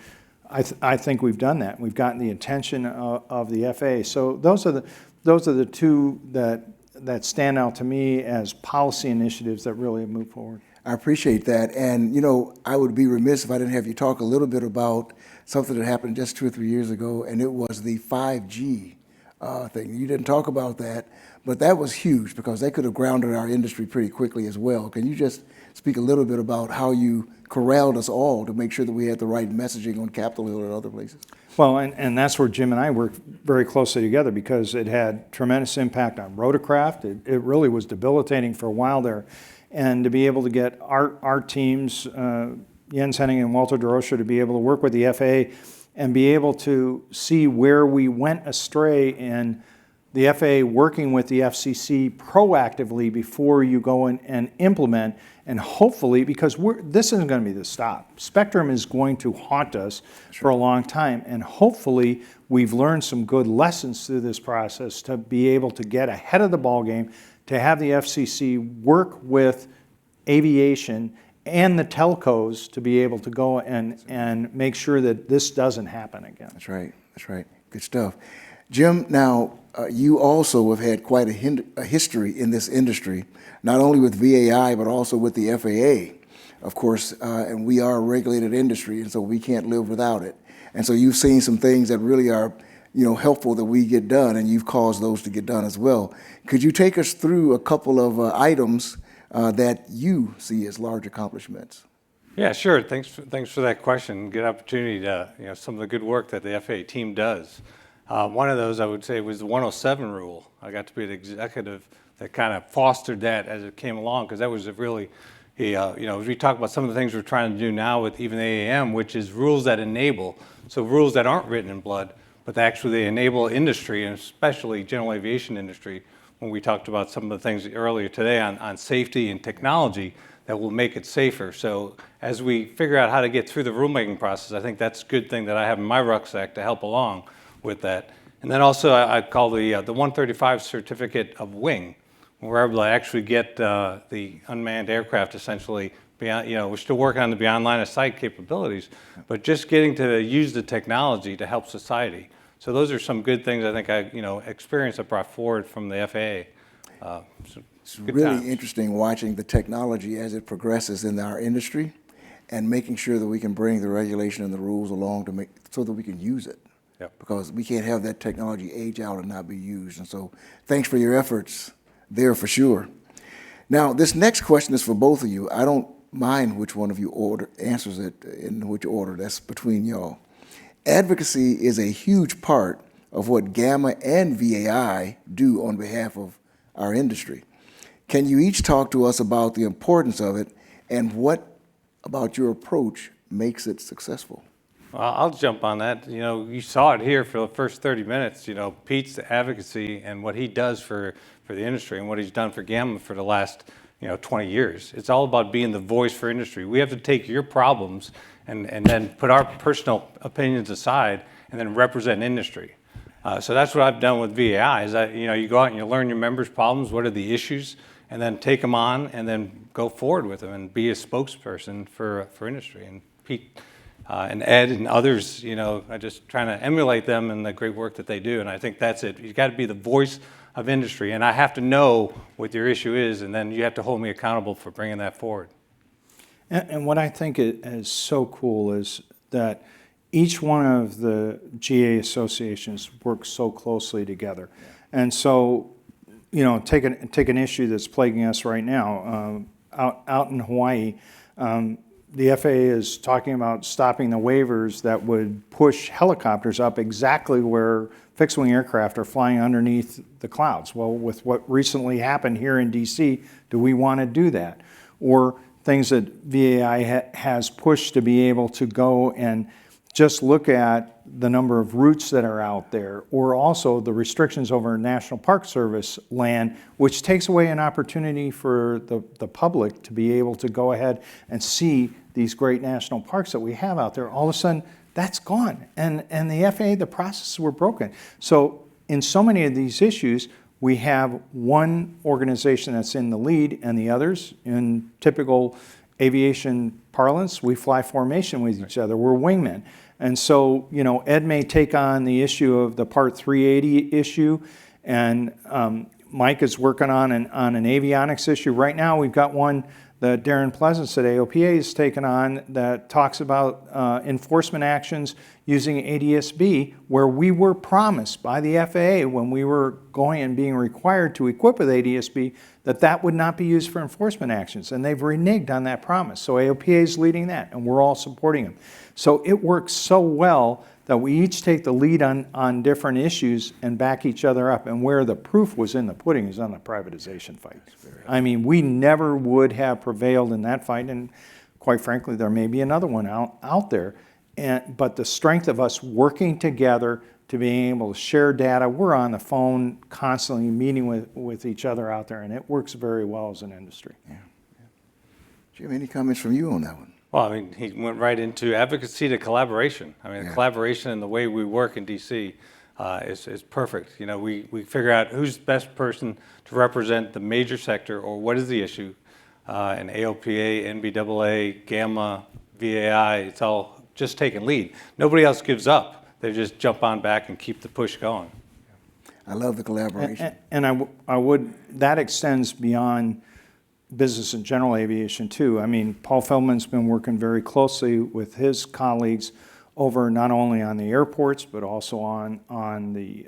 I think we've done that. We've gotten the attention of the FAA. So those are the two that stand out to me as policy initiatives that really have moved forward. I appreciate that. And, I would be remiss if I didn't have you talk a little bit about something that happened just 2 or 3 years ago, and it was the 5G thing. You didn't talk about that, but that was huge because they could have grounded our industry pretty quickly as well. Can you just speak a little bit about how you corralled us all to make sure that we had the right messaging on Capitol Hill and other places? Well, and that's where Jim and I worked very closely together because it had tremendous impact on rotorcraft. It really was debilitating for a while there. And to be able to get our teams, Jens Henning and Walter DeRocha, to be able to work with the FAA and be able to see where we went astray in the FAA working with the FCC proactively before you go in and implement, and hopefully, because this isn't going to be the stop. Spectrum is going to haunt us for a long time, and hopefully we've learned some good lessons through this process to be able to get ahead of the ballgame, to have the FCC work with aviation and the telcos to be able to go and make sure that this doesn't happen again. That's right. That's right. Good stuff. Jim, now you also have had quite a history in this industry, not only with VAI, but also with the FAA, of course, and we are a regulated industry, and so we can't live without it. And so you've seen some things that really are helpful that we get done, and you've caused those to get done as well. Could you take us through a couple of items that you see as large accomplishments? Yeah, sure. Thanks for that question. Good opportunity to, some of the good work that the FAA team does. One of those I would say was the 107 rule. I got to be the executive that kind of fostered that as it came along, because that was really, as we talk about some of the things we're trying to do now with even the AAM, which is rules that enable, so rules that aren't written in blood, but they enable industry, and especially general aviation industry, when we talked about some of the things earlier today on safety and technology that will make it safer. So as we figure out how to get through the rulemaking process, I think that's a good thing that I have in my rucksack to help along with that. And then also I call the 135 certificate of wing, where we're able to actually get the unmanned aircraft essentially beyond, we're still working on the beyond line of sight capabilities, but just getting to use the technology to help society. So those are some good things I think experience I brought forward from the FAA. It's Good really times. interesting watching the technology as it progresses in our industry and making sure that we can bring the regulation and the rules along to make, so that we can use it. Yep. Because we can't have that technology age out and not be used. And so thanks for your efforts there for sure. Now, this next question is for both of you. I don't mind which one of you answers it in which order. That's between y'all. Advocacy is a huge part of what GAMA and VAI do on behalf of our industry. Can you each talk to us about the importance of it and what about your approach makes it successful? Well, I'll jump on that. You saw it here for the first 30 minutes. Pete's advocacy and what he does for the industry and what he's done for GAMA for the last 20 years. It's all about being the voice for industry. We have to take your problems and then put our personal opinions aside and then represent industry. So that's what I've done with VAI is that, you go out and you learn your members' problems, what are the issues, and then take them on and then go forward with them and be a spokesperson for industry. And Pete and Ed and others, I just trying to emulate them and the great work that they do. And I think that's it. You got to be the voice of industry. And I have to know what your issue is, and then you have to hold me accountable for bringing that forward. And what I think is so cool is that each one of the GA associations works so closely together. And so, take an issue that's plaguing us right now. Out in Hawaii, the FAA is talking about stopping the waivers that would push helicopters up exactly where fixed-wing aircraft are flying underneath the clouds. Well, with what recently happened here in DC, do we want to do that? Or things that VAI has pushed to be able to go and just look at the number of routes that are out there, or also the restrictions over National Park Service land, which takes away an opportunity for the public to be able to go ahead and see these great national parks that we have out there. All of a sudden, that's gone. And the FAA, the processes were broken. So in so many of these issues, we have one organization that's in the lead and the others, in typical aviation parlance, we fly formation with each other. We're wingmen. And so, Ed may take on the issue of the Part 380 issue, and Mike is working on an avionics issue. Right now, we've got one that Darren Pleasance at AOPA has taken on that talks about enforcement actions using ADS-B, where we were promised by the FAA when we were going and being required to equip with ADS-B that would not be used for enforcement actions, and they've reneged on that promise. So AOPA is leading that, and we're all supporting them. So it works so well that we each take the lead on different issues and back each other up. And where the proof was in the pudding is on the privatization fight. I mean, we never would have prevailed in that fight, and quite frankly, there may be another one out there. But the strength of us working together to being able to share data, we're on the phone constantly meeting with each other out there, and it works very well as an industry. Yeah. Jim, any comments from you on that one? Well, I mean, he went right into advocacy to collaboration. I mean, Yeah. collaboration and the way we work in DC is perfect. We figure out who's the best person to represent the major sector or what is the issue. And AOPA, NBAA, GAMA, VAI, it's all just taking lead. Nobody else gives up. They just jump on back and keep the push going. I love the collaboration. And that extends beyond business and general aviation too. I mean, Paul Feldman's been working very closely with his colleagues over not only on the airports, but also on the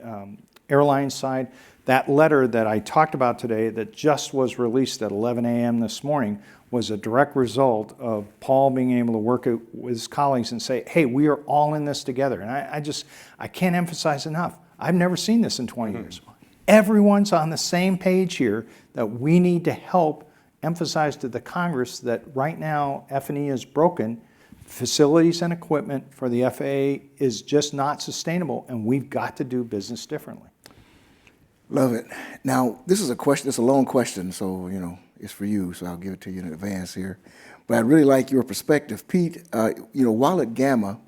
airline side. That letter that I talked about today that just was released at 11 a.m. this morning was a direct result of Paul being able to work with his colleagues and say, hey, we are all in this together. And I can't emphasize enough. I've never seen this in 20 years. Everyone's on the same page here that we need to help emphasize to the Congress that right now F&E is broken. Facilities and equipment for the FAA is just not sustainable, and we've got to do business differently. Love it. Now, this is a question, it's a long question, so, it's for you, so I'll give it to you in advance here. But I'd really like your perspective. Pete, while at GAMA,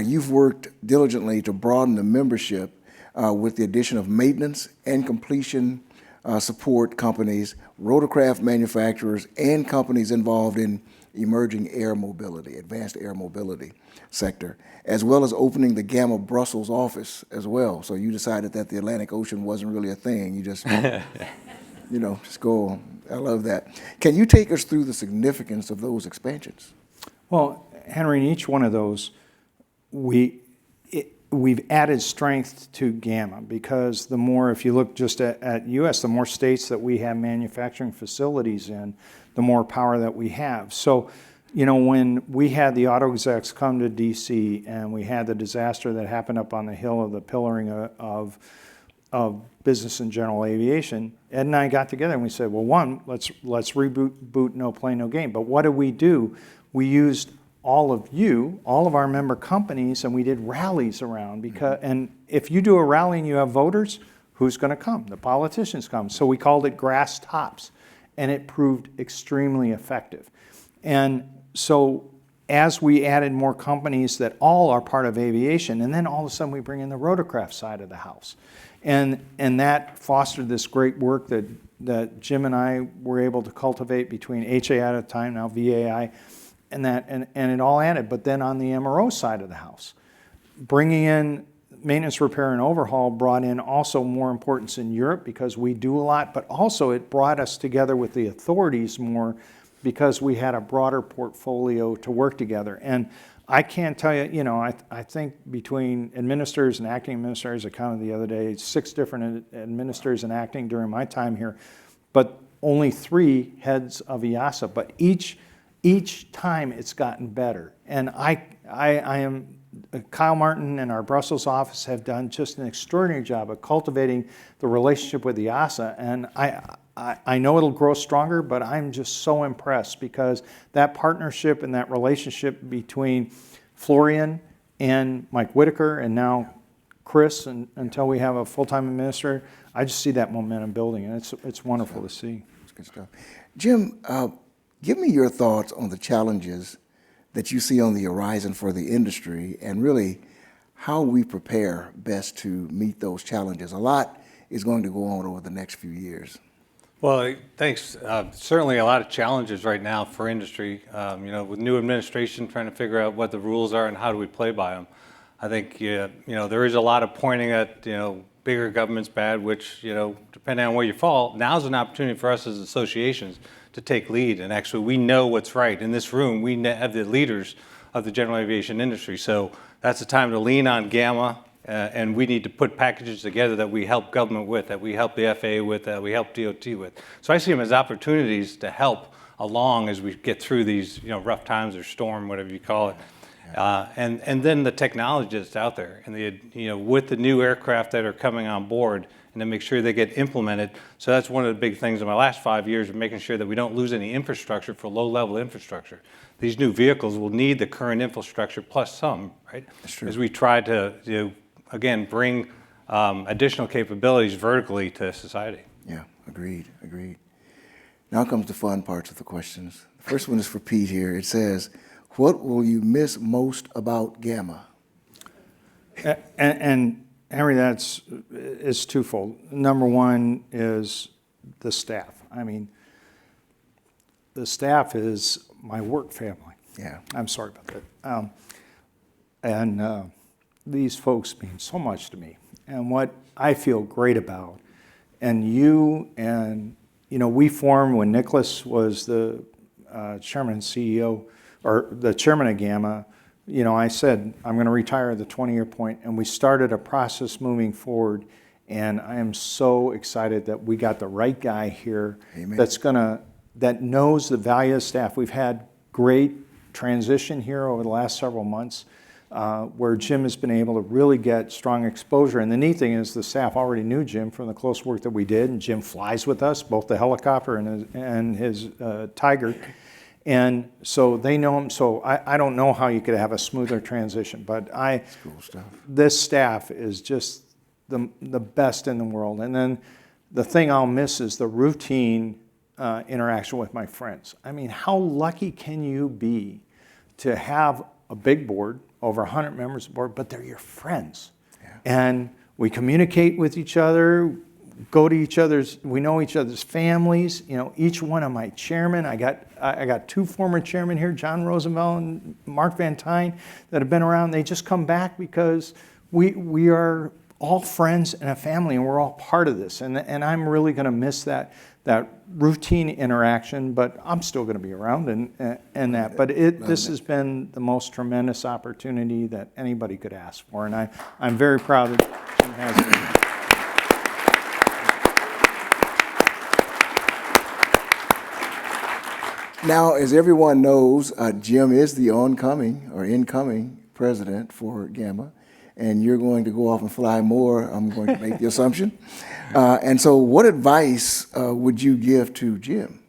you've worked diligently to broaden the membership with the addition of maintenance and completion support companies, rotorcraft manufacturers, and companies involved in emerging air mobility, advanced air mobility sector, as well as opening the GAMA Brussels office as well. So you decided that the Atlantic Ocean wasn't really a thing. You just, just go on. I love that. Can you take us through the significance of those expansions? Well, Henry, in each one of those, we've added strength to GAMA because the more, if you look just at U.S., the more states that we have manufacturing facilities in, the more power that we have. So, when we had the auto execs come to D.C. and we had the disaster that happened up on the Hill of the pillaring of business and general aviation, Ed and I got together and we said, well, one, let's reboot No Plane, No Game. But what did we do? We used all of our member companies, and we did rallies around because, and if you do a rally and you have voters, who's going to come? The politicians come. So we called it Grass Tops, and it proved extremely effective. And so as we added more companies that all are part of aviation, and then all of a sudden we bring in the rotorcraft side of the house. And that fostered this great work that Jim and I were able to cultivate between HA at a time, now VAI, and it all added. But then on the MRO side of the house, bringing in maintenance, repair, and overhaul brought in also more importance in Europe because we do a lot, but also it brought us together with the authorities more because we had a broader portfolio to work together. And I can't tell you, I think between administrators and acting administrators, I counted the other day, 6 different administrators and acting during my time here, but only 3 heads of EASA. But each time it's gotten better. And Kyle Martin and our Brussels office have done just an extraordinary job of cultivating the relationship with EASA. And I know it'll grow stronger, but I'm just so impressed because that partnership and that relationship between Florian and Mike Whitaker and now Chris, and until we have a full-time administrator, I just see that momentum building, and it's wonderful to see. That's good stuff. Jim, give me your thoughts on the challenges that you see on the horizon for the industry and really how we prepare best to meet those challenges. A lot is going to go on over the next few years. Well, thanks. Certainly a lot of challenges right now for industry, with new administration trying to figure out what the rules are and how do we play by them. I think, there is a lot of pointing at, bigger government's bad, which, depending on where you fall, now's an opportunity for us as associations to take lead. And actually, we know what's right. In this room, we have the leaders of the general aviation industry. So that's the time to lean on GAMA. And we need to put packages together that we help government with, that we help the FAA with, that we help DOT with. So I see them as opportunities to help along as we get through these, rough times or storm, whatever you call it. And then the technology that's out there, and with the new aircraft that are coming on board, and then make sure they get implemented. So that's one of the big things in my last 5 years of making sure that we don't lose any infrastructure for low-level infrastructure. These new vehicles will need the current infrastructure plus some, right? That's true. As we try to again, bring additional capabilities vertically to society. Yeah, agreed. Now comes the fun parts of the questions. The first one is for Pete here. It says, what will you miss most about GAMA? And Henry, it's twofold. Number one is the staff. I mean, the staff is my work family. Yeah. I'm sorry about that. These folks mean so much to me. And what I feel great about, and we formed when Nicholas was the chairman and CEO, or the chairman of GAMA, I said, I'm going to retire at the 20-year point, and we started a process moving forward, and I am so excited that we got the right guy here. Amen. that knows the value of staff. We've had great transition here over the last several months, where Jim has been able to really get strong exposure. And the neat thing is the staff already knew Jim from the close work that we did, and Jim flies with us, both the helicopter and his Tiger. And so they know him. So I don't know how you could have a smoother transition, but That's cool stuff. this staff is just the best in the world. And then the thing I'll miss is the routine interaction with my friends. I mean, how lucky can you be to have a big board, over 100 members of the board, but they're your friends. Yeah. And we communicate with each other. go to each other's, we know each other's families, you know, each one of my chairmen. I got two former chairmen here, John Roosevelt and Mark Van Tyne, that have been around. They just come back because we are all friends and a family, and we're all part of this. And I'm really going to miss that routine interaction, but I'm still going to be around and that. But this has been the most tremendous opportunity that anybody could ask for, and I'm very proud that Jim has it. Now, as everyone knows, Jim is the oncoming or incoming president for GAMA, and you're going to go off and fly more, I'm going to make the assumption. And so what advice would you give to Jim?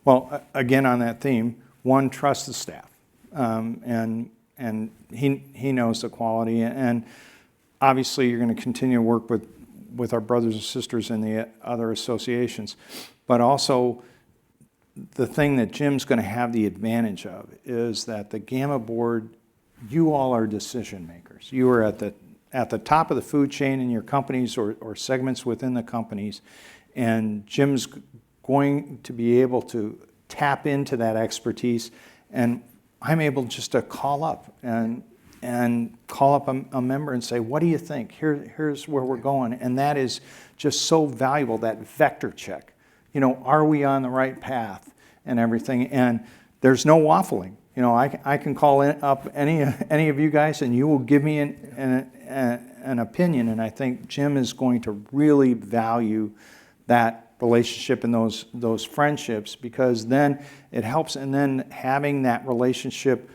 Well, again, on that theme, one, trust the staff. And he knows the quality. And obviously, you're going to continue to work with our brothers and sisters in the other associations. But also, the thing that Jim's going to have the advantage of is that the GAMA board, you all are decision makers. You are at the top of the food chain in your companies or segments within the companies, and Jim's going to be able to tap into that expertise, and I'm able just to call up and call up a member and say, what do you think? Here's where we're going. And that is just so valuable, that vector check. You know, are we on the right path and everything? And there's no waffling. You know, I can call up any of you guys, and you will give me an opinion. And I think Jim is going to really value that relationship and those friendships, because then it helps. And then having that relationship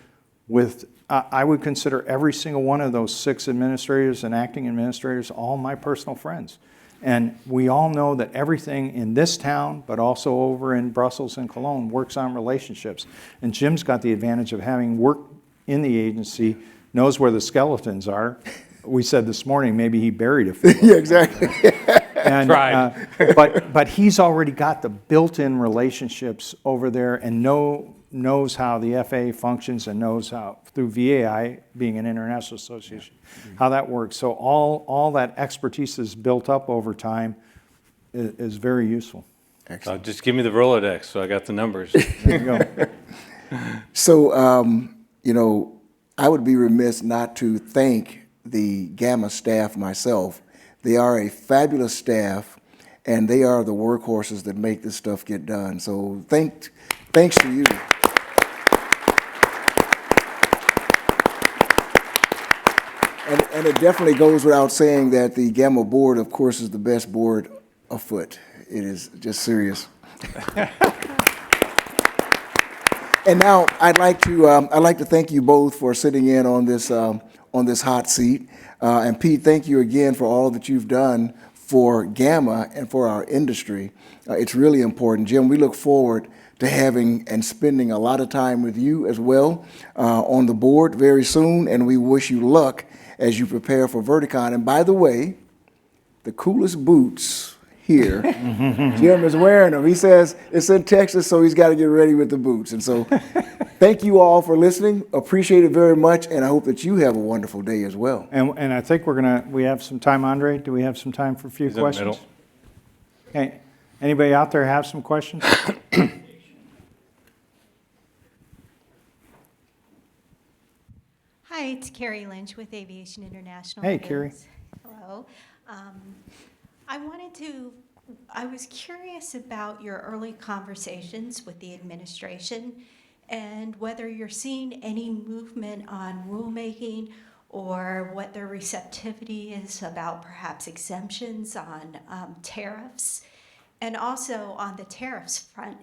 with, I would consider every single one of those 6 administrators and acting administrators all my personal friends. And we all know that everything in this town, but also over in Brussels and Cologne, works on relationships. And Jim's got the advantage of having worked in the agency, knows where the skeletons are. We said this morning, maybe he buried a few. Yeah, exactly. And, Tried. But he's already got the built-in relationships over there and knows how the FAA functions and knows how, through VAI, being an international association, how that works. So all that expertise is built up over time is very useful. Just give me the Rolodex, so I got the numbers. There you go. So, you know, I would be remiss not to thank the GAMA staff myself. They are a fabulous staff, and they are the workhorses that make this stuff get done. So thanks to you. And it definitely goes without saying that the GAMA board, of course, is the best board afoot. It is just serious. And now I'd like to thank you both for sitting in on this hot seat. And Pete, thank you again for all that you've done for GAMA and for our industry. It's really important. Jim, we look forward to having and spending a lot of time with you as well on the board very soon, and we wish you luck as you prepare for Verticon. And by the way, the coolest boots here, Jim is wearing them. He says it's in Texas, so he's got to get ready with the boots. And so thank you all for listening. Appreciate it very much, and I hope that you have a wonderful day as well. And I think we have some time, Andre. Do we have some time for a few He's in the questions? middle. Okay. Anybody out there have some questions? Hi, it's Carrie Lynch with Aviation International. Hey, Carrie. Hello. I was curious about your early conversations with the administration and whether you're seeing any movement on rulemaking or what their receptivity is about perhaps exemptions on tariffs. And also on the tariffs front,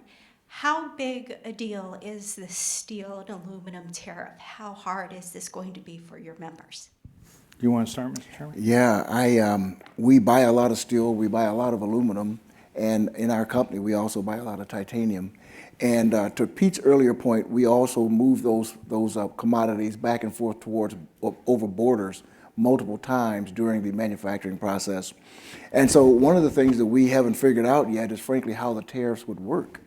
how big a deal is the steel and aluminum tariff? How hard is this going to be for your members? Do you want to start, Mr. Chairman? Yeah, we buy a lot of steel, we buy a lot of aluminum, and in our company, we also buy a lot of titanium. And to Pete's earlier point, we also move those commodities back and forth over borders multiple times during the manufacturing process. And so one of the things that we haven't figured out yet is frankly how the tariffs would work.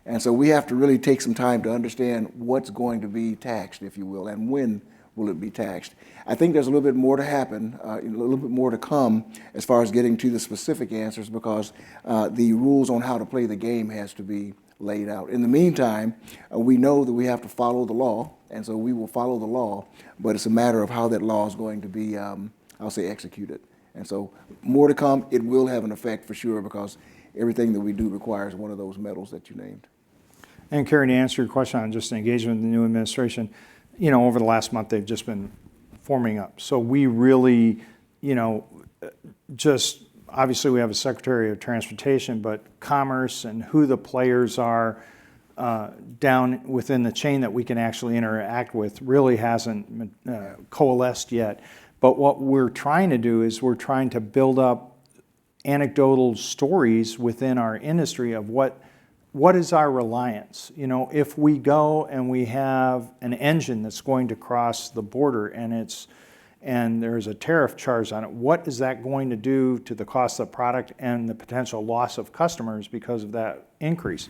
And so we have to really take some time to understand what's going to be taxed, if you will, and when will it be taxed? I think there's a little bit more to happen, a little bit more to come as far as getting to the specific answers, because the rules on how to play the game has to be laid out. In the meantime, we know that we have to follow the law, and so we will follow the law, but it's a matter of how that law is going to be, I'll say, executed. And so more to come. It will have an effect for sure, because everything that we do requires one of those metals that you named. And Carrie, to answer your question on just engagement with the new administration, over the last month, they've just been forming up. So we really, just obviously we have a Secretary of Transportation, but commerce and who the players are down within the chain that we can actually interact with really hasn't coalesced yet. But what we're trying to do is we're trying to build up anecdotal stories within our industry of what is our reliance. If we go and we have an engine that's going to cross the border and there's a tariff charge on it, what is that going to do to the cost of the product and the potential loss of customers because of that increase?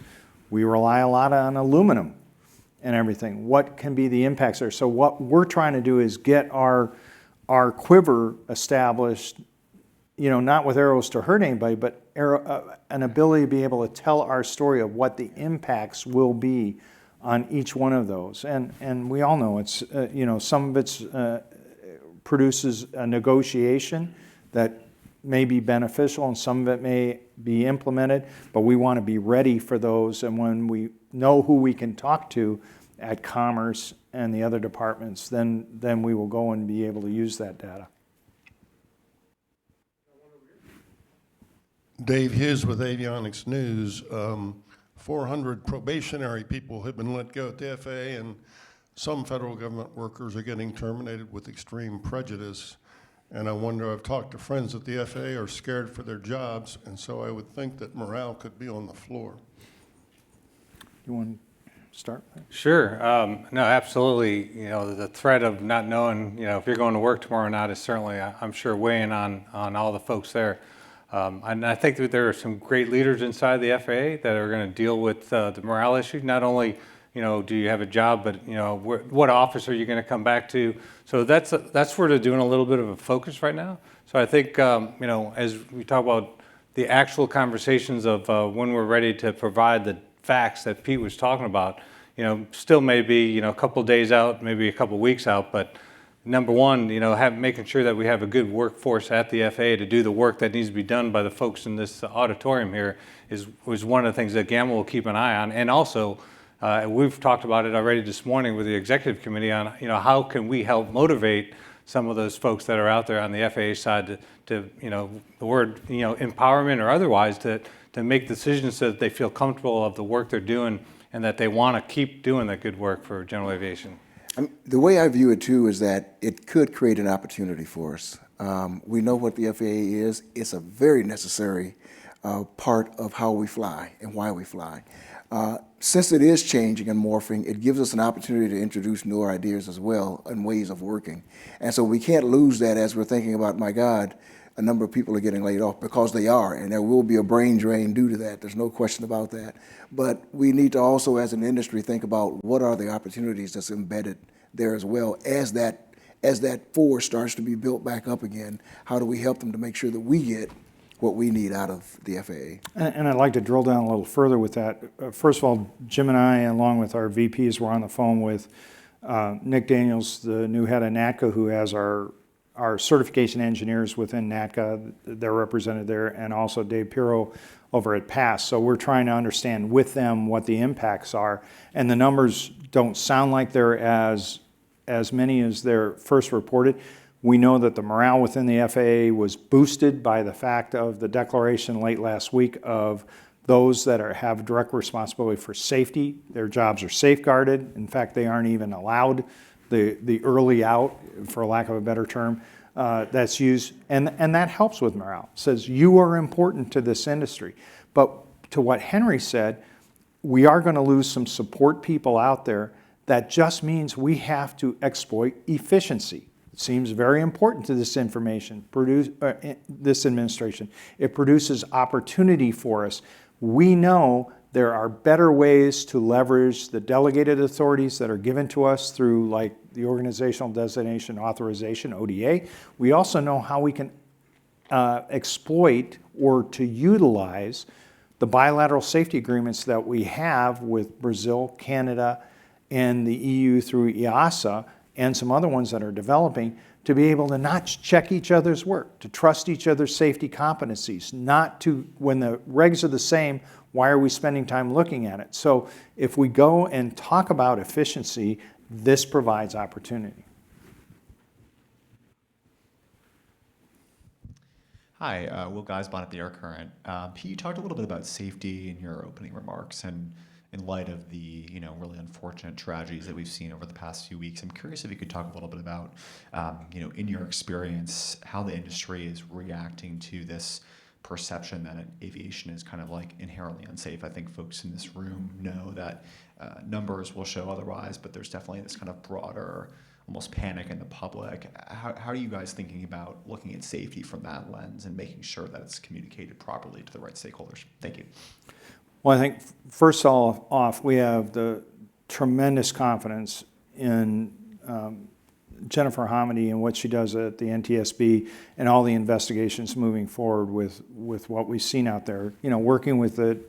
We rely a lot on aluminum and everything. What can be the impacts there? So what we're trying to do is get our quiver established, not with arrows to hurt anybody, but an ability to be able to tell our story of what the impacts will be on each one of those. And we all know it's, some of it's produces a negotiation that may be beneficial and some of it may be implemented, but we want to be ready for those. And when we know who we can talk to at Commerce and the other departments, then we will go and be able to use that data. Dave Hughes with Avionics News. 400 probationary people have been let go at the FAA, and some federal government workers are getting terminated with extreme prejudice. And I wonder, I've talked to friends at the FAA are scared for their jobs, and so I would think that morale could be on the floor. You want to start? Sure. No, absolutely. The threat of not knowing, if you're going to work tomorrow or not is certainly, I'm sure, weighing on all the folks there. And I think that there are some great leaders inside the FAA that are going to deal with the morale issue. Not only, do you have a job, but what office are you going to come back to? So that's where they're doing a little bit of a focus right now. So I think, as we talk about the actual conversations of when we're ready to provide the facts that Pete was talking about, still may be a couple of days out, maybe a couple of weeks out, but number one, making sure that we have a good workforce at the FAA to do the work that needs to be done by the folks in this auditorium here was one of the things that GAMA will keep an eye on. And also, we've talked about it already this morning with the executive committee on, how can we help motivate some of those folks that are out there on the FAA side to the word, empowerment or otherwise, to make decisions so that they feel comfortable of the work they're doing and that they want to keep doing that good work for general aviation. The way I view it too is that it could create an opportunity for us. We know what the FAA is. It's a very necessary part of how we fly and why we fly. Since it is changing and morphing, it gives us an opportunity to introduce newer ideas as well and ways of working. And so we can't lose that as we're thinking about, my God, a number of people are getting laid off, because they are, and there will be a brain drain due to that. There's no question about that. But we need to also, as an industry, think about what are the opportunities that's embedded there as well. As that force starts to be built back up again, how do we help them to make sure that we get what we need out of the FAA? And I'd like to drill down a little further with that. First of all, Jim and I, along with our VPs, were on the phone with Nick Daniels, the new head of NATCA, who has our certification engineers within NATCA. They're represented there, and also Dave Pirro over at PASS. So we're trying to understand with them what the impacts are. And the numbers don't sound like they're as many as they're first reported. We know that the morale within the FAA was boosted by the fact of the declaration late last week of those that have direct responsibility for safety. Their jobs are safeguarded. In fact, they aren't even allowed the early out, for lack of a better term, that's used. And that helps with morale. It says you are important to this industry. But to what Henry said, we are going to lose some support people out there. That just means we have to exploit efficiency. It seems very important to this this administration. It produces opportunity for us. We know There are better ways to leverage the delegated authorities that are given to us through like the Organizational Designation Authorization, ODA. We also know how we can exploit or to utilize the bilateral safety agreements that we have with Brazil, Canada, and the EU through EASA, and some other ones that are developing, to be able to not check each other's work, to trust each other's safety competencies, not to, when the regs are the same, why are we spending time looking at it? So if we go and talk about efficiency, this provides opportunity. Hi, Will Geisbon at the Air Current. Pete, you talked a little bit about safety in your opening remarks, and in light of the really unfortunate tragedies that we've seen over the past few weeks, I'm curious if you could talk a little bit about in your experience how the industry is reacting to this perception that aviation is kind of like inherently unsafe. I think folks in this room know that numbers will show otherwise, but there's definitely this kind of broader almost panic in the public. How are you guys thinking about looking at safety from that lens and making sure that it's communicated properly to the right stakeholders? Thank you. Well, I think first off, we have the tremendous confidence in Jennifer Hamady and what she does at the NTSB and all the investigations moving forward with what we've seen out there. Working with the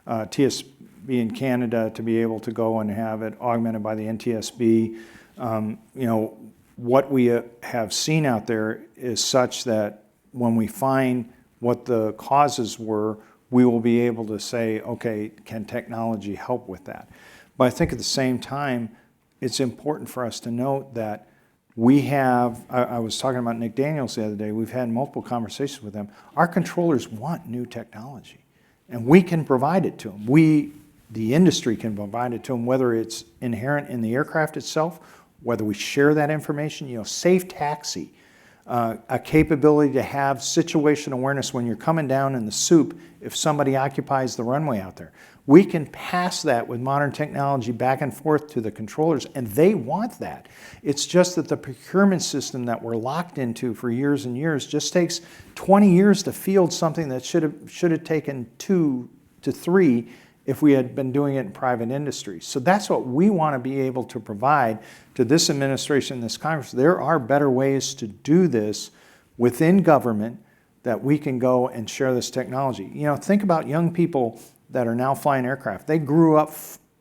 TSB in Canada to be able to go and have it augmented by the NTSB. What we have seen out there is such that when we find what the causes were, we will be able to say, okay, can technology help with that? But I think at the same time, it's important for us to note that we have, I was talking about Nick Daniels the other day, we've had multiple conversations with them. Our controllers want new technology, and we can provide it to them. The industry can provide it to them, whether it's inherent in the aircraft itself, whether we share that information, safe taxi, a capability to have situation awareness when you're coming down in the soup if somebody occupies the runway out there. We can pass that with modern technology back and forth to the controllers, and they want that. It's just that the procurement system that we're locked into for years and years just takes 20 years to field something that should have taken 2 to 3 if we had been doing it in private industry. So that's what we want to be able to provide to this administration, this Congress. There are better ways to do this within government that we can go and share this technology. Think about young people that are now flying aircraft. They grew up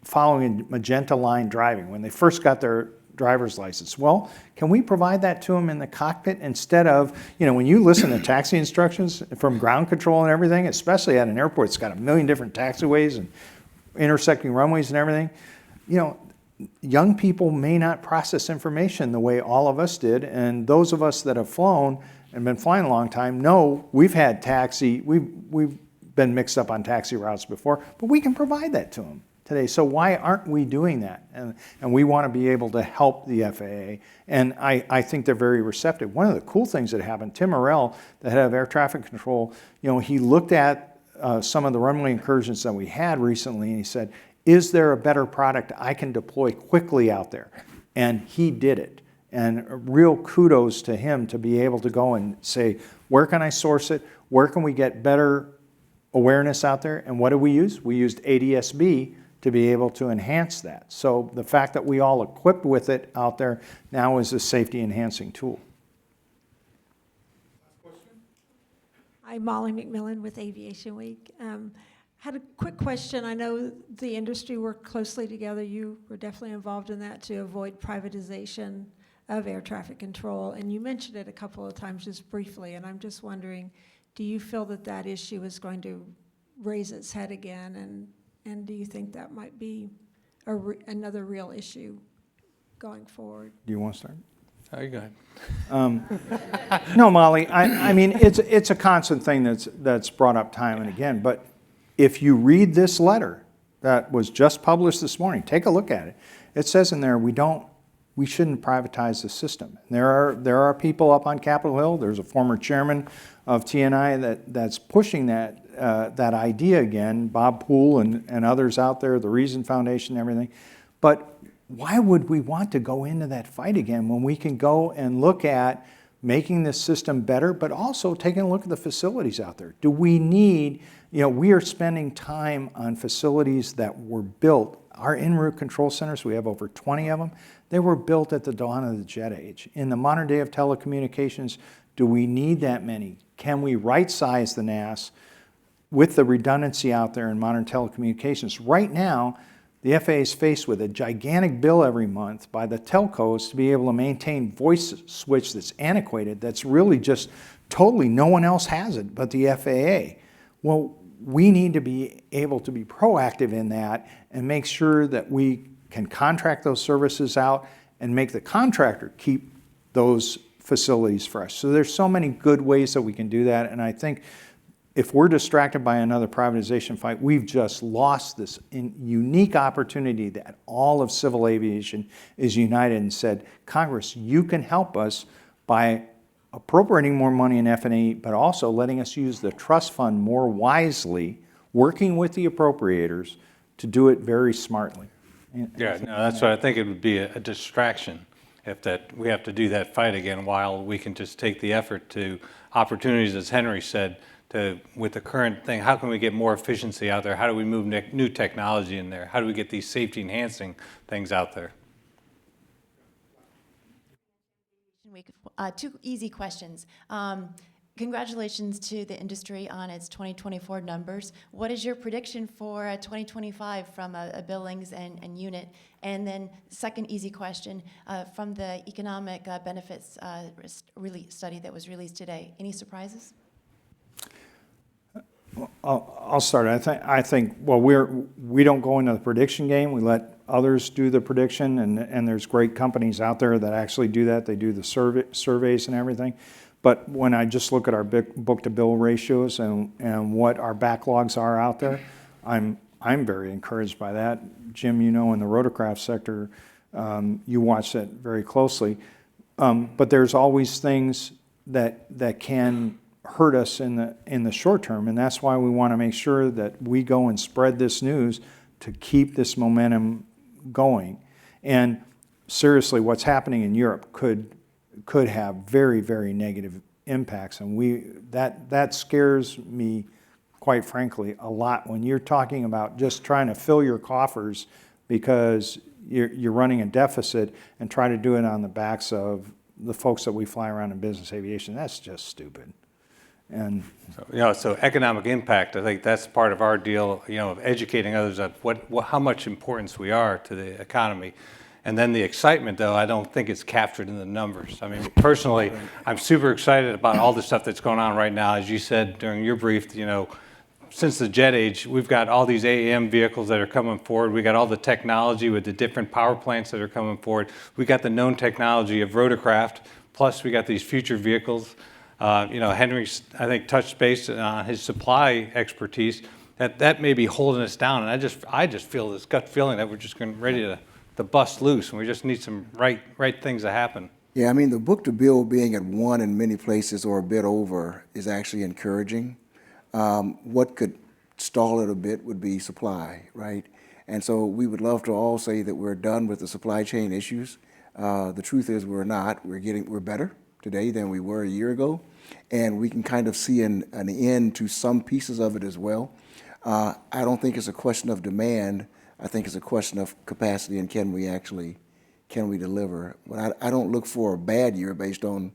following magenta line driving when they first got their driver's license. Well, can we provide that to them in the cockpit instead of, when you listen to taxi instructions from ground control and everything, especially at an airport, it's got a million different taxiways and intersecting runways and everything. Young people may not process information the way all of us did, and those of us that have flown and been flying a long time know we've had taxi, we've been mixed up on taxi routes before, but we can provide that to them today. So why aren't we doing that? And we want to be able to help the FAA, and I think they're very receptive. One of the cool things that happened, Tim Morrell, the head of air traffic control, he looked at some of the runway incursions that we had recently, and he said, is there a better product I can deploy quickly out there? And he did it. And real kudos to him to be able to go and say, where can I source it? Where can we get better awareness out there? And what did we use? We used ADS-B to be able to enhance that. So the fact that we all equipped with it out there now is a safety enhancing tool. I'm Molly McMillan with Aviation Week. Had a quick question. I know the industry worked closely together. You were definitely involved in that to avoid privatization of air traffic control. And you mentioned it a couple of times just briefly. And I'm just wondering, do you feel that that issue is going to raise its head again? And do you think that might be another real issue going forward? Do you want to start? Oh, you go ahead. No, Molly, I mean, it's a constant thing that's brought up time and again, but if you read this letter that was just published this morning, take a look at it. It says in there, we shouldn't privatize the system. And there are people up on Capitol Hill. There's a former chairman of TNI that's pushing that idea again, Bob Poole and others out there, the Reason Foundation and everything. But why would we want to go into that fight again when we can go and look at making this system better, but also taking a look at the facilities out there. Do we need, we are spending time on facilities that were built. Our en route control centers, we have over 20 of them, they were built at the dawn of the jet age. In the modern day of telecommunications, do we need that many? Can we right-size the NAS with the redundancy out there in modern telecommunications? Right now, the FAA is faced with a gigantic bill every month by the telcos to be able to maintain voice switch that's antiquated, that's really just totally no one else has it but the FAA. Well, we need to be able to be proactive in that and make sure that we can contract those services out and make the contractor keep those facilities fresh. So there's so many good ways that we can do that, and I think if we're distracted by another privatization fight, we've just lost this unique opportunity that all of civil aviation is united and said, Congress, you can help us by appropriating more money in F&E, but also letting us use the trust fund more wisely, working with the appropriators to do it very smartly. Yeah, no, that's what I think. It would be a distraction if that we have to do that fight again, while we can just take the effort to opportunities, as Henry said, with the current thing. How can we get more efficiency out there? How do we move new technology in there? How do we get these safety enhancing things out there? Week. Two easy questions. Congratulations to the industry on its 2024 numbers. What is your prediction for 2025 from a billings and unit? And then second easy question, from the economic benefits study that was released today, any surprises? I'll start. I think. Well, we don't go into the prediction game. We let others do the prediction, and there's great companies out there that actually do that. They do the surveys and everything. But when I just look at our book-to-bill ratios and what our backlogs are out there, I'm very encouraged by that. Jim, in the rotorcraft sector, you watch that very closely. But there's always things that can hurt us in the short term, and that's why we want to make sure that we go and spread this news to keep this momentum going. And seriously, what's happening in Europe could have very, very negative impacts, and that scares me, quite frankly, a lot when you're talking about just trying to fill your coffers because you're running a deficit and try to do it on the backs of the folks that we fly around in business aviation. That's just stupid. And so economic impact, I think that's part of our deal, of educating others of how much importance we are to the economy. And then the excitement, though, I don't think it's captured in the numbers. I mean, personally, I'm super excited about all the stuff that's going on right now. As you said during your brief, since the jet age, we've got all these AAM vehicles that are coming forward. We got all the technology with the different power plants that are coming forward. We got the known technology of rotorcraft, plus we got these future vehicles. Henry's, I think, touched base on his supply expertise. That may be holding us down, and I just feel this gut feeling that we're just ready to bust loose, and we just need some right things to happen. Yeah, I mean, the book-to-bill being at 1 in many places or a bit over is actually encouraging. What could stall it a bit would be supply, right? And so we would love to all say that we're done with the supply chain issues. The truth is we're not. We're better today than we were a year ago, and we can kind of see an end to some pieces of it as well. I don't think it's a question of demand. I think it's a question of capacity and can we deliver. But I don't look for a bad year based on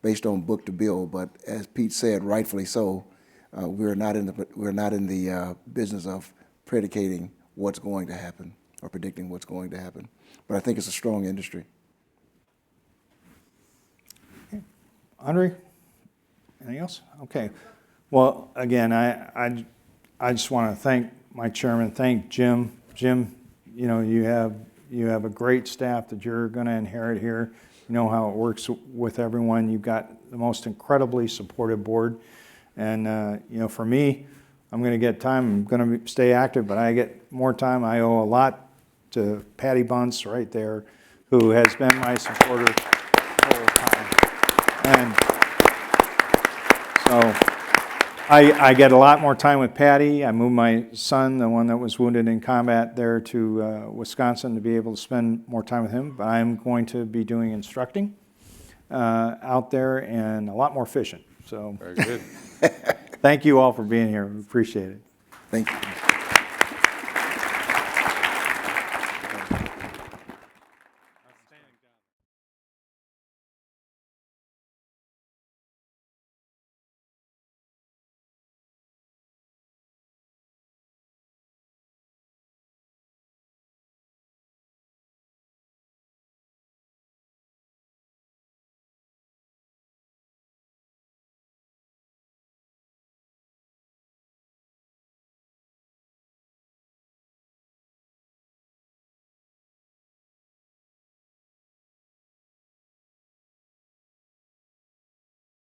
book-to-bill. But as Pete said, rightfully so, we're not in the business of predicating what's going to happen or predicting what's going to happen. But I think it's a strong industry. Andre, anything else? Okay. Well, again, I just want to thank my chairman, thank Jim. Jim, you have a great staff that you're going to inherit here. You know how it works with everyone. You've got the most incredibly supportive board. And, for me, I'm going to get time. I'm going to stay active, but I get more time. I owe a lot to Patty Bunce right there, who has been my supporter the whole time. And so I get a lot more time with Patty. I moved my son, the one that was wounded in combat, there to Wisconsin to be able to spend more time with him. But I'm going to be doing instructing out there and a lot more fishing. So Very good. thank you all for being here. We appreciate it. Thank you.